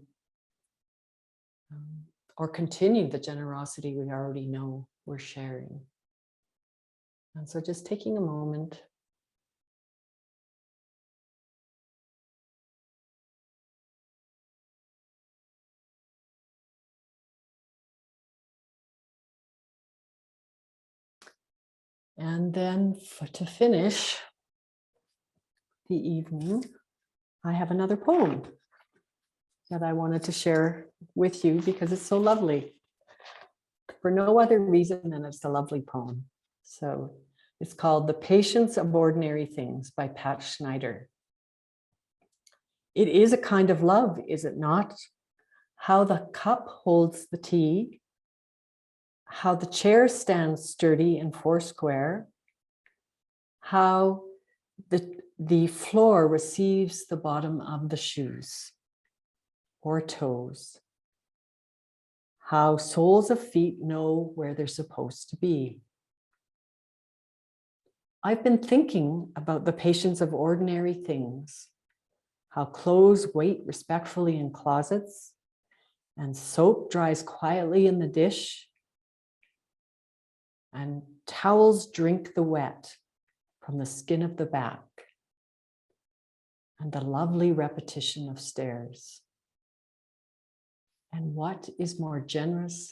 or continue the generosity we already know we're sharing? And so just taking a moment. And then to finish the evening, I have another poem that I wanted to share with you because it's so lovely. For no other reason than it's a lovely poem. So It's called The Patience of Ordinary Things by Pat Schneider. It is a kind of love, is it not? How the cup holds the tea, how the chair stands sturdy and foursquare, how the floor receives the bottom of the shoes or toes, how soles of feet know where they're supposed to be. I've been thinking about the patience of ordinary things, how clothes wait respectfully in closets, and soap dries quietly in the dish, and towels drink the wet from the skin of the back, and the lovely repetition of stairs. And what is more generous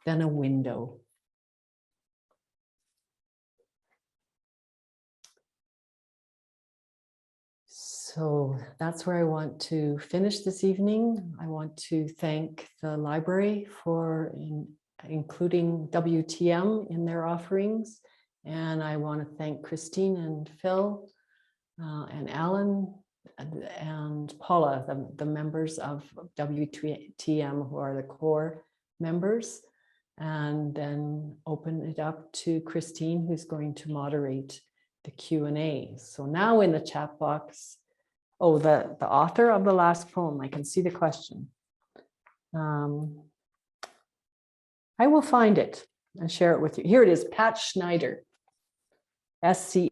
than a window? So that's where I want to finish this evening. I want to thank the library for including WTM in their offerings. And I want to thank Christine and Phil and Alan and Paula, the members of WTM who are the core members. And then open it up to Christine, who's going to moderate the Q&A. So now in the chat box, oh, the author of the last poem, I can see the question. I will find it and share it with you. Here it is, Pat Schneider, Schneider,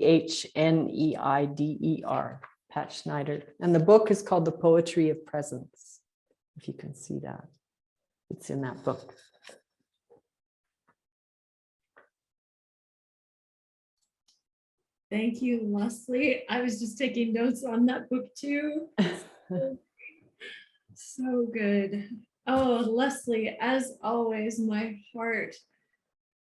Pat Schneider. And the book is called The Poetry of Presence, if you can see that. It's in that book. Thank you, Leslie. I was just taking notes on that book too. So good. Oh, Leslie, as always, my heart.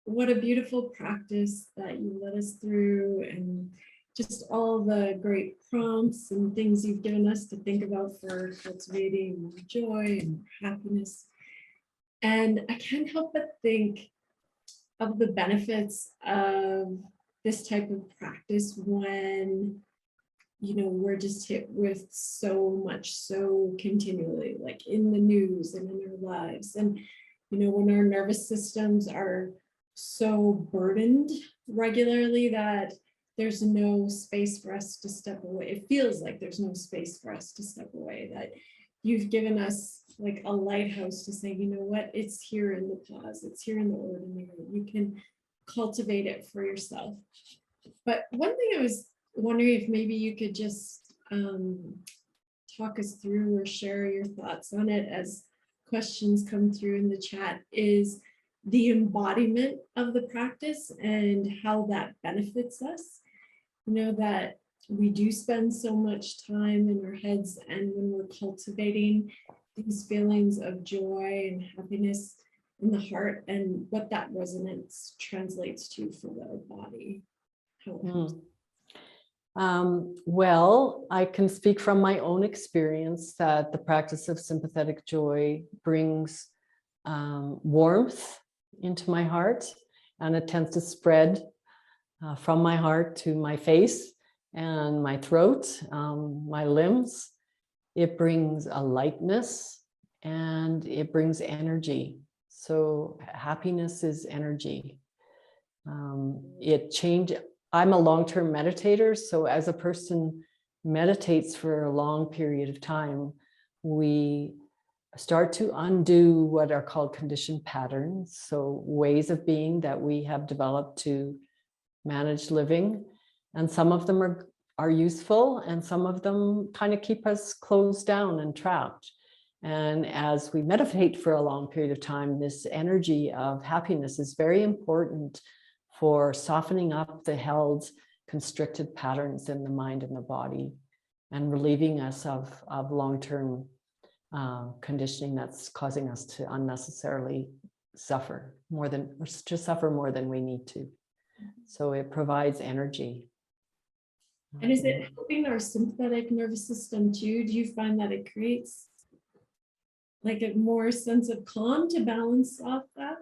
What a beautiful practice that you led us through, and just all the great prompts and things you've given us to think about for cultivating more joy and happiness. And I can't help but think of the benefits of this type of practice when, you know, we're just hit with so much so continually, like in the news and in our lives. And, you know, when our nervous systems are so burdened regularly that there's no space for us to step away. It feels like there's no space for us to step away, that you've given us like a lighthouse to say, you know what, it's here in the pause, it's here in the ordinary. You can cultivate it for yourself. But one thing I was wondering if maybe you could just talk us through or share your thoughts on it as questions come through in the chat is the embodiment of the practice and how that benefits us. You know, that we do spend so much time in our heads, and when we're cultivating these feelings of joy and happiness in the heart, and what that resonance translates to for the body. Well, I can speak from my own experience that the practice of sympathetic joy brings warmth into my heart, and it tends to spread from my heart to my face and my throat, my limbs. It brings a lightness and it brings energy. So happiness is energy. I'm a long-term meditator, so as a person meditates for a long period of time, we start to undo what are called conditioned patterns, so ways of being that we have developed to manage living. And some of them are useful, and some of them kind of keep us closed down and trapped. And as we meditate for a long period of time, this energy of happiness is very important for softening up the held, constricted patterns in the mind and the body, and relieving us of long-term conditioning that's causing us to unnecessarily suffer more than we need to. So it provides energy. And is it helping our sympathetic nervous system too? Do you find that it creates like a more sense of calm to balance off that?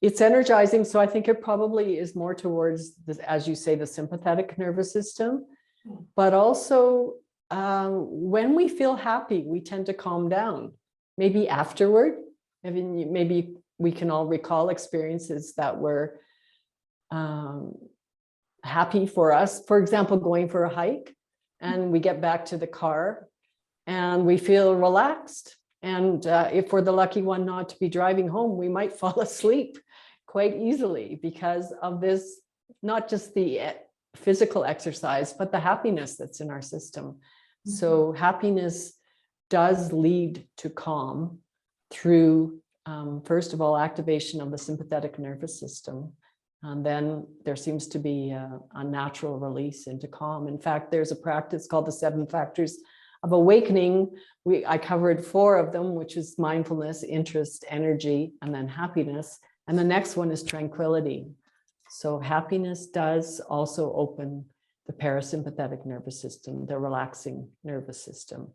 it's energizing. So I think it probably is more towards, this, as you say, the sympathetic nervous system, but also when we feel happy, we tend to calm down. Maybe afterward, maybe we can all recall experiences that were happy for us. For example, going for a hike and we get back to the car and we feel relaxed. And if we're the lucky one not to be driving home, we might fall asleep quite easily because of this, not just the physical exercise, but the happiness that's in our system. So happiness does lead to calm through, first of all, activation of the sympathetic nervous system. And then there seems to be a natural release into calm. In fact, there's a practice called the 7 Factors of Awakening. I covered 4 of them, which is mindfulness, interest, energy, and then happiness. And the next one is tranquility. So happiness does also open the parasympathetic nervous system, the relaxing nervous system.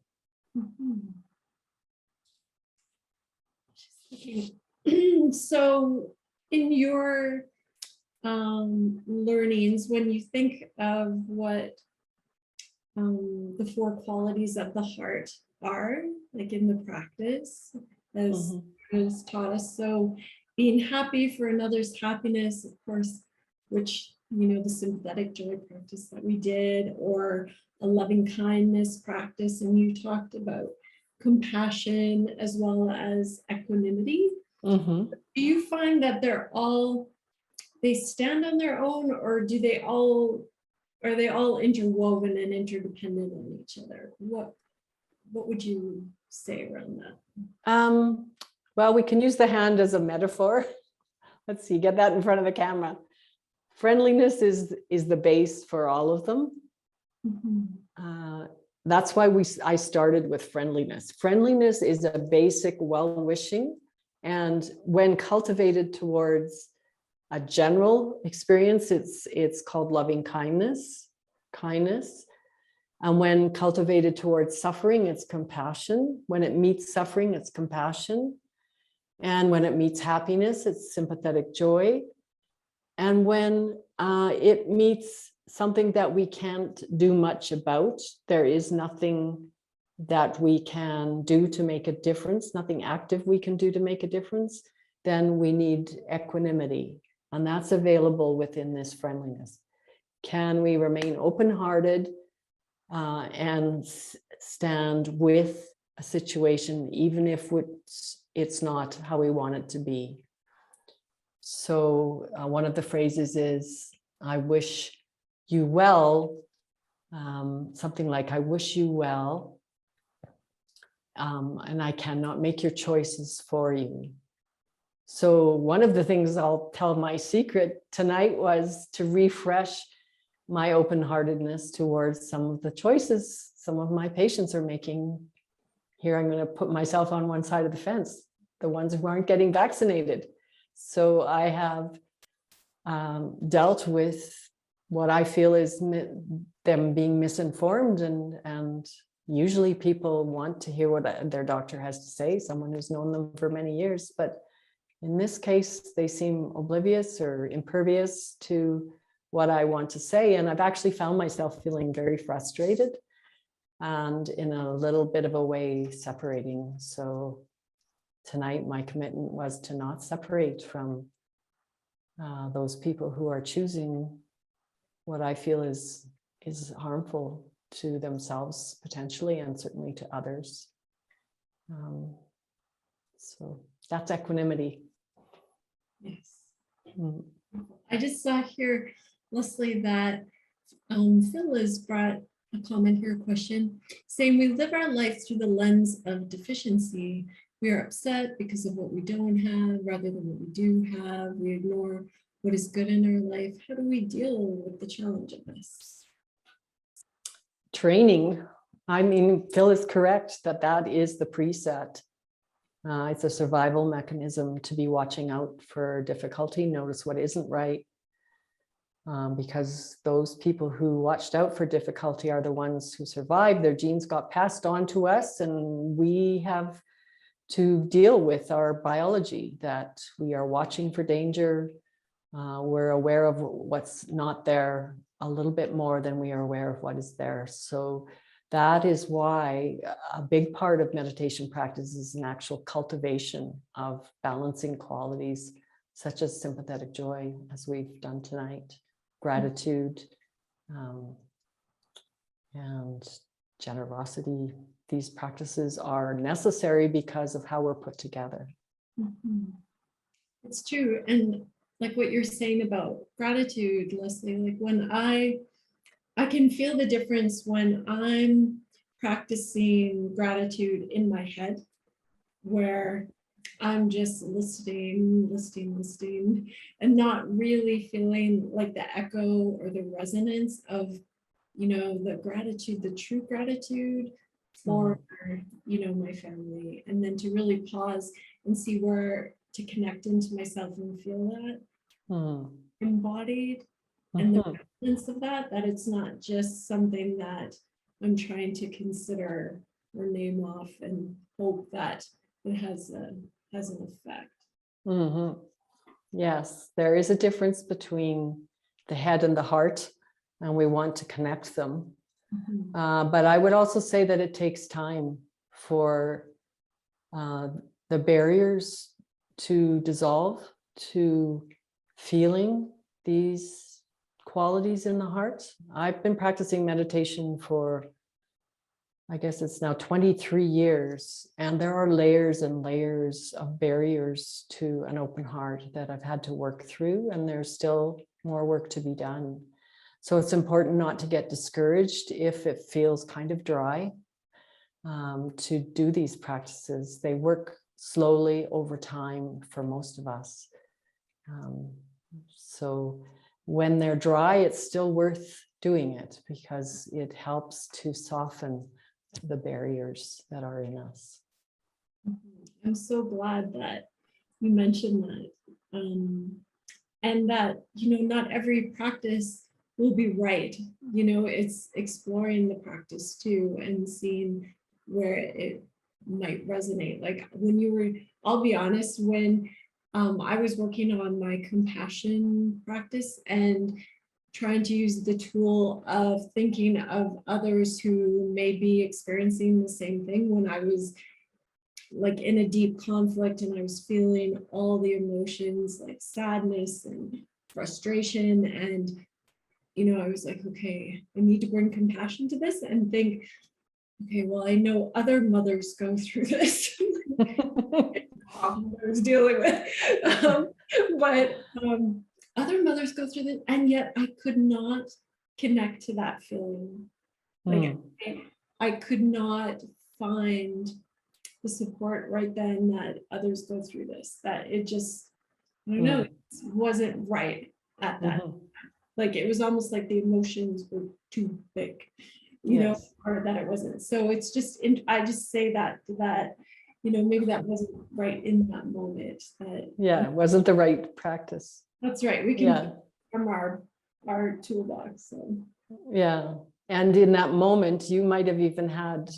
So in your learnings, when you think of what the 4 qualities of the heart are, like in the practice, as has taught us, so being happy for another's happiness, of course, which, you know, the sympathetic joy practice that we did, or a loving kindness practice, and you talked about compassion as well as equanimity. Do you find that they stand on their own, or are they all interwoven and interdependent on each other? What would you say around that? Well, we can use the hand as a metaphor. Let's see, get that in front of the camera. Friendliness is the base for all of them. That's why I started with friendliness. Friendliness is a basic well-wishing, and when cultivated towards a general experience, it's called loving kindness. And when cultivated towards suffering, it's compassion. When it meets suffering, it's compassion. And when it meets happiness, it's sympathetic joy. And when it meets something that we can't do much about, there is nothing that we can do to make a difference, nothing active we can do to make a difference, then we need equanimity. And that's available within this friendliness. Can we remain open-hearted and stand with a situation, even if it's not how we want it to be? So one of the phrases is, I wish you well, something like, I wish you well, and I cannot make your choices for you. So one of the things I'll tell my secret tonight was to refresh my open-heartedness towards some of the choices some of my patients are making. Here, I'm going to put myself on one side of the fence, the ones who aren't getting vaccinated. So I have dealt with what I feel is them being misinformed, and usually people want to hear what their doctor has to say, someone who's known them for many years. But in this case, they seem oblivious or impervious to what I want to say. And I've actually found myself feeling very frustrated and in a little bit of a way separating. So tonight, my commitment was to not separate from those people who are choosing what I feel is harmful to themselves potentially, and certainly to others. So that's equanimity. Yes. I just saw here, Leslie, that Phil has brought a comment here, a question, saying we live our life through the lens of deficiency. We are upset because of what we don't have rather than what we do have. We ignore what is good in our life. How do we deal with the challenge of this? Training. I mean, Phil is correct that is the preset. It's a survival mechanism to be watching out for difficulty, notice what isn't right. Because those people who watched out for difficulty are the ones who survived. Their genes got passed on to us, and we have to deal with our biology, that we are watching for danger. We're aware of what's not there a little bit more than we are aware of what is there. So that is why a big part of meditation practice is an actual cultivation of balancing qualities such as sympathetic joy, as we've done tonight, gratitude, and generosity. These practices are necessary because of how we're put together. Mhm. It's true. And like what you're saying about gratitude, Leslie, like when I can feel the difference when I'm practicing gratitude in my head, where I'm just listening, and not really feeling like the echo or the resonance of, the gratitude, the true gratitude for, my family. And then to really pause and see where to connect into myself and feel that embodied. And the balance of that it's not just something that I'm trying to consider or name off and hope that it has an effect. Yes, there is a difference between the head and the heart, and we want to connect them. But I would also say that it takes time for the barriers to dissolve to feeling these qualities in the heart. I've been practicing meditation for, I guess it's now 23 years, and there are layers and layers of barriers to an open heart that I've had to work through, and there's still more work to be done. So it's important not to get discouraged if it feels kind of dry, to do these practices. They work slowly over time for most of us. So when they're dry, it's still worth doing it because it helps to soften the barriers that are in us. I'm so glad that you mentioned that. And that, not every practice will be right. It's exploring the practice too and seeing where it might resonate. Like I'll be honest, when I was working on my compassion practice and trying to use the tool of thinking of others who may be experiencing the same thing, when I was like in a deep conflict and I was feeling all the emotions like sadness and frustration, and I was like, okay, I need to bring compassion to this and think, okay, well, I know other mothers go through this. I was dealing with, but other mothers go through this, and yet I could not connect to that feeling. Like I could not find the support right then that others go through this, that it just, I don't know, it wasn't right at that. Like it was almost like the emotions were too big, or that it wasn't. So it's just, I just say that maybe that wasn't right in that moment. It wasn't the right practice. That's right. We can from our toolbox. So. Yeah. And in that moment, you might have even had,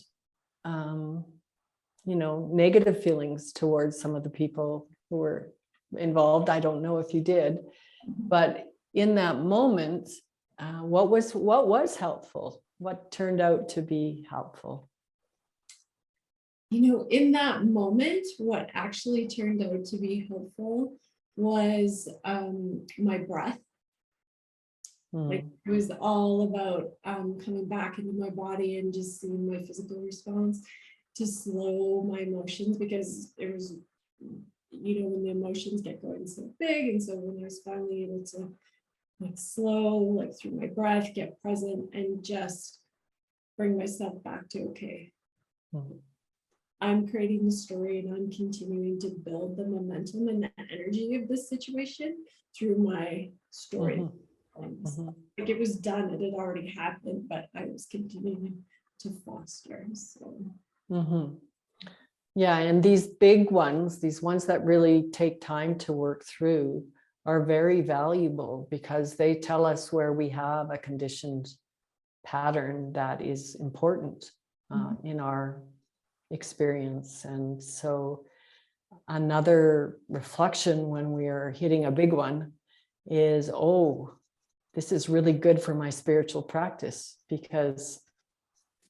negative feelings towards some of the people who were involved. I don't know if you did, but in that moment, what was helpful? What turned out to be helpful? In that moment, what actually turned out to be helpful was my breath. Like it was all about coming back into my body and just seeing my physical response, to slow my emotions, because it was, when the emotions get going so big. And so when I was finally able to like slow, like through my breath, get present and just bring myself back to, okay, I'm creating the story and I'm continuing to build the momentum and the energy of this situation through my story. Like it was done, it had already happened, but I was continuing to foster. So. Yeah, and these big ones, these ones that really take time to work through, are very valuable because they tell us where we have a conditioned pattern that is important in our experience. And so another reflection when we are hitting a big one is, oh, this is really good for my spiritual practice, because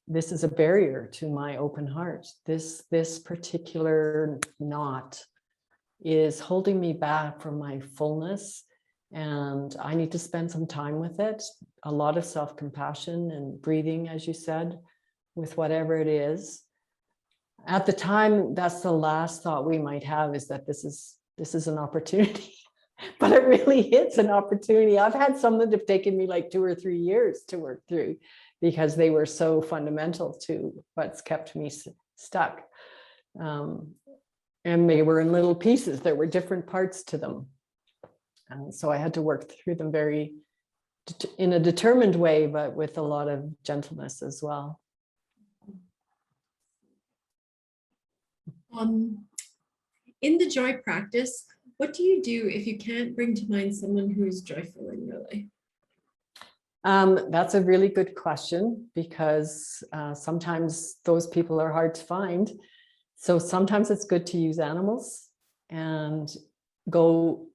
this is a barrier to my open heart. This particular knot is holding me back from my fullness, and I need to spend some time with it. A lot of self-compassion and breathing, as you said, with whatever it is. At the time, that's the last thought we might have, is that this is an opportunity. But it really is an opportunity. I've had some that have taken me like 2 or 3 years to work through, because they were so fundamental to what's kept me stuck. And they were in little pieces. There were different parts to them. And so I had to work through them in a determined way, but with a lot of gentleness as well. In the joy practice, what do you do if you can't bring to mind someone who is joyful in your life? That's a really good question, because sometimes those people are hard to find. So sometimes it's good to use animals and go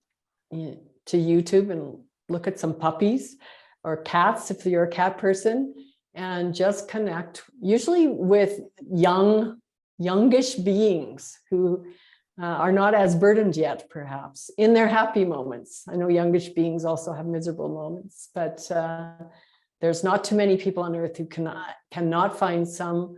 to YouTube and look at some puppies or cats, if you're a cat person, and just connect, usually with youngish beings who are not as burdened yet, perhaps, in their happy moments. I know youngish beings also have miserable moments, but there's not too many people on earth who cannot find some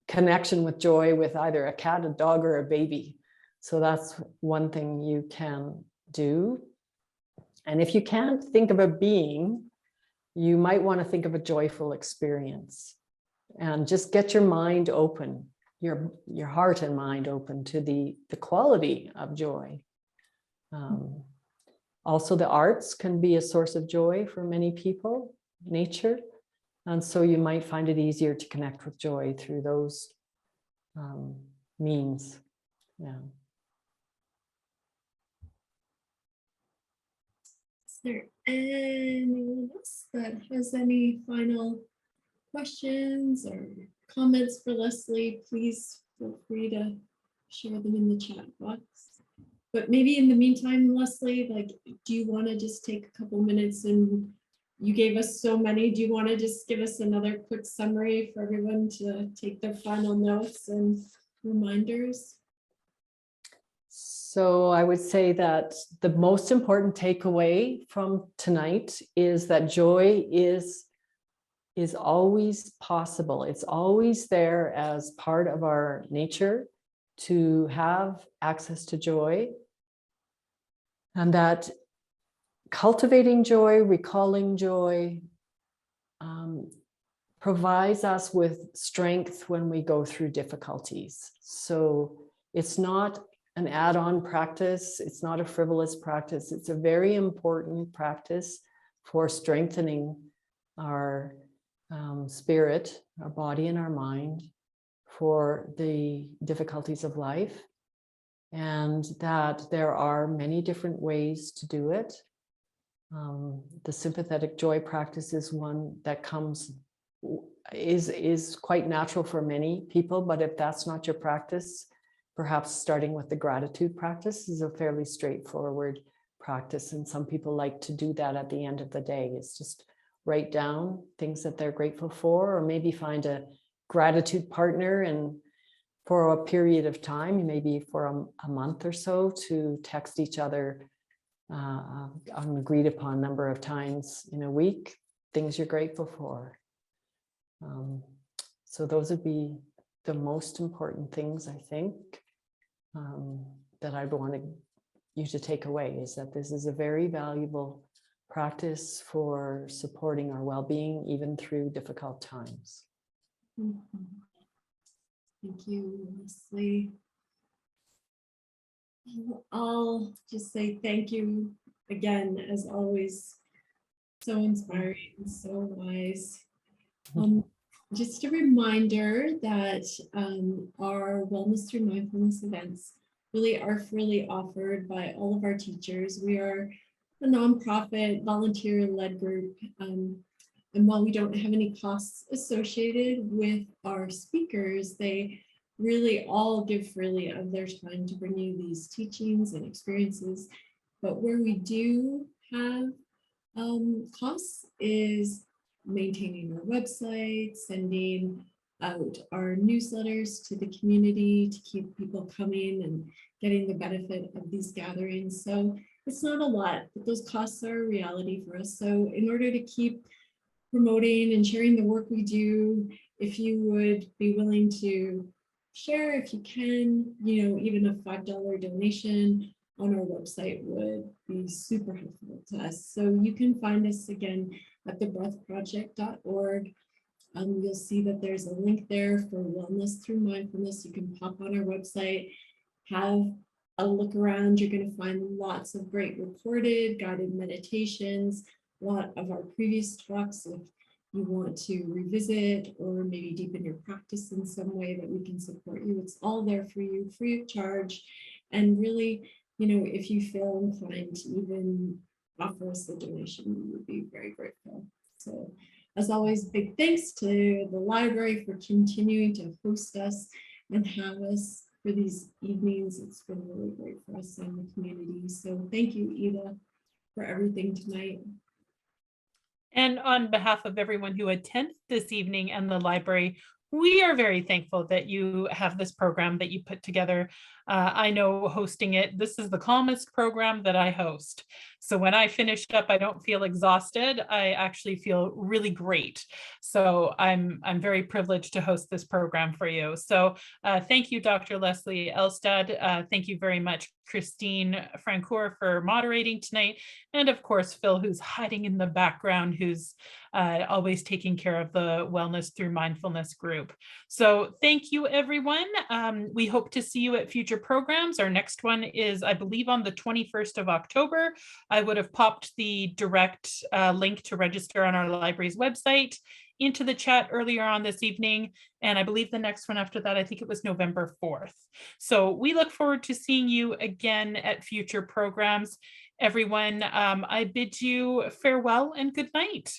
connection with joy with either a cat, a dog, or a baby. So that's one thing you can do. And if you can't think of a being, you might want to think of a joyful experience, and just get your mind open, your heart and mind open to the quality of joy. Also, the arts can be a source of joy for many people, nature. And so you might find it easier to connect with joy through those means. Yeah. Is there anyone else that has any final questions or comments for Leslie? Please feel free to share them in the chat box. But maybe in the meantime, Leslie, like, do you want to just take a couple minutes, and you gave us so many, do you want to just give us another quick summary for everyone to take their final notes and reminders? So I would say that the most important takeaway from tonight is that joy is always possible. It's always there as part of our nature to have access to joy, and that cultivating joy, recalling joy, provides us with strength when we go through difficulties. So it's not an add-on practice. It's not a frivolous practice. It's a very important practice for strengthening our spirit, our body, and our mind for the difficulties of life, and that there are many different ways to do it. The sympathetic joy practice is one that is quite natural for many people, but if that's not your practice, perhaps starting with the gratitude practice is a fairly straightforward practice, and some people like to do that at the end of the day. It's just write down things that they're grateful for, or maybe find a gratitude partner, and for a period of time, maybe for a month or so, to text each other an agreed upon number of times in a week, things you're grateful for. So those would be the most important things, I think, that I'd want you to take away, is that this is a very valuable practice for supporting our well-being, even through difficult times. Mm-hmm. Thank you, Leslie. I'll just say thank you again, as always. So inspiring and so wise. Just a reminder that our Wellness Through Mindfulness events really are freely offered by all of our teachers. We are a nonprofit, volunteer-led group. And while we don't have any costs associated with our speakers, they really all give freely of their time to bring you these teachings and experiences. But where we do have costs is maintaining our website, sending out our newsletters to the community to keep people coming and getting the benefit of these gatherings. So it's not a lot, but those costs are a reality for us. So in order to keep promoting and sharing the work we do, if you would be willing to share, if you can, even a $5 donation on our website would be super helpful to us. So you can find us again at thebreathproject.org. You'll see that there's a link there for wellness through mindfulness. You can pop on our website, have a look around. You're going to find lots of great recorded guided meditations, a lot of our previous talks. If you want to revisit or maybe deepen your practice in some way that we can support you, it's all there for you, free of charge. And really, if you feel inclined to even offer us a donation, we would be very grateful. So as always, big thanks to the library for continuing to host us and have us for these evenings. It's been really great for us and the community. So thank you, Ida, for everything tonight. And on behalf of everyone who attends this evening and the library, we are very thankful that you have this program that you put together. I know hosting it, this is the calmest program that I host. So when I finish up, I don't feel exhausted. I actually feel really great. So I'm very privileged to host this program for you. So thank you, Dr. Leslie ELLESTAD. Thank you very much, Christine Francoeur, for moderating tonight. And of course, Phil, who's hiding in the background, who's always taking care of the Wellness Through Mindfulness group. So thank you, everyone. We hope to see you at future programs. Our next one is, I believe, on the 21st of October. I would have popped the direct link to register on our library's website into the chat earlier on this evening. And I believe the next one after that, I think it was November 4th. So we look forward to seeing you again at future programs. Everyone, I bid you farewell and good night.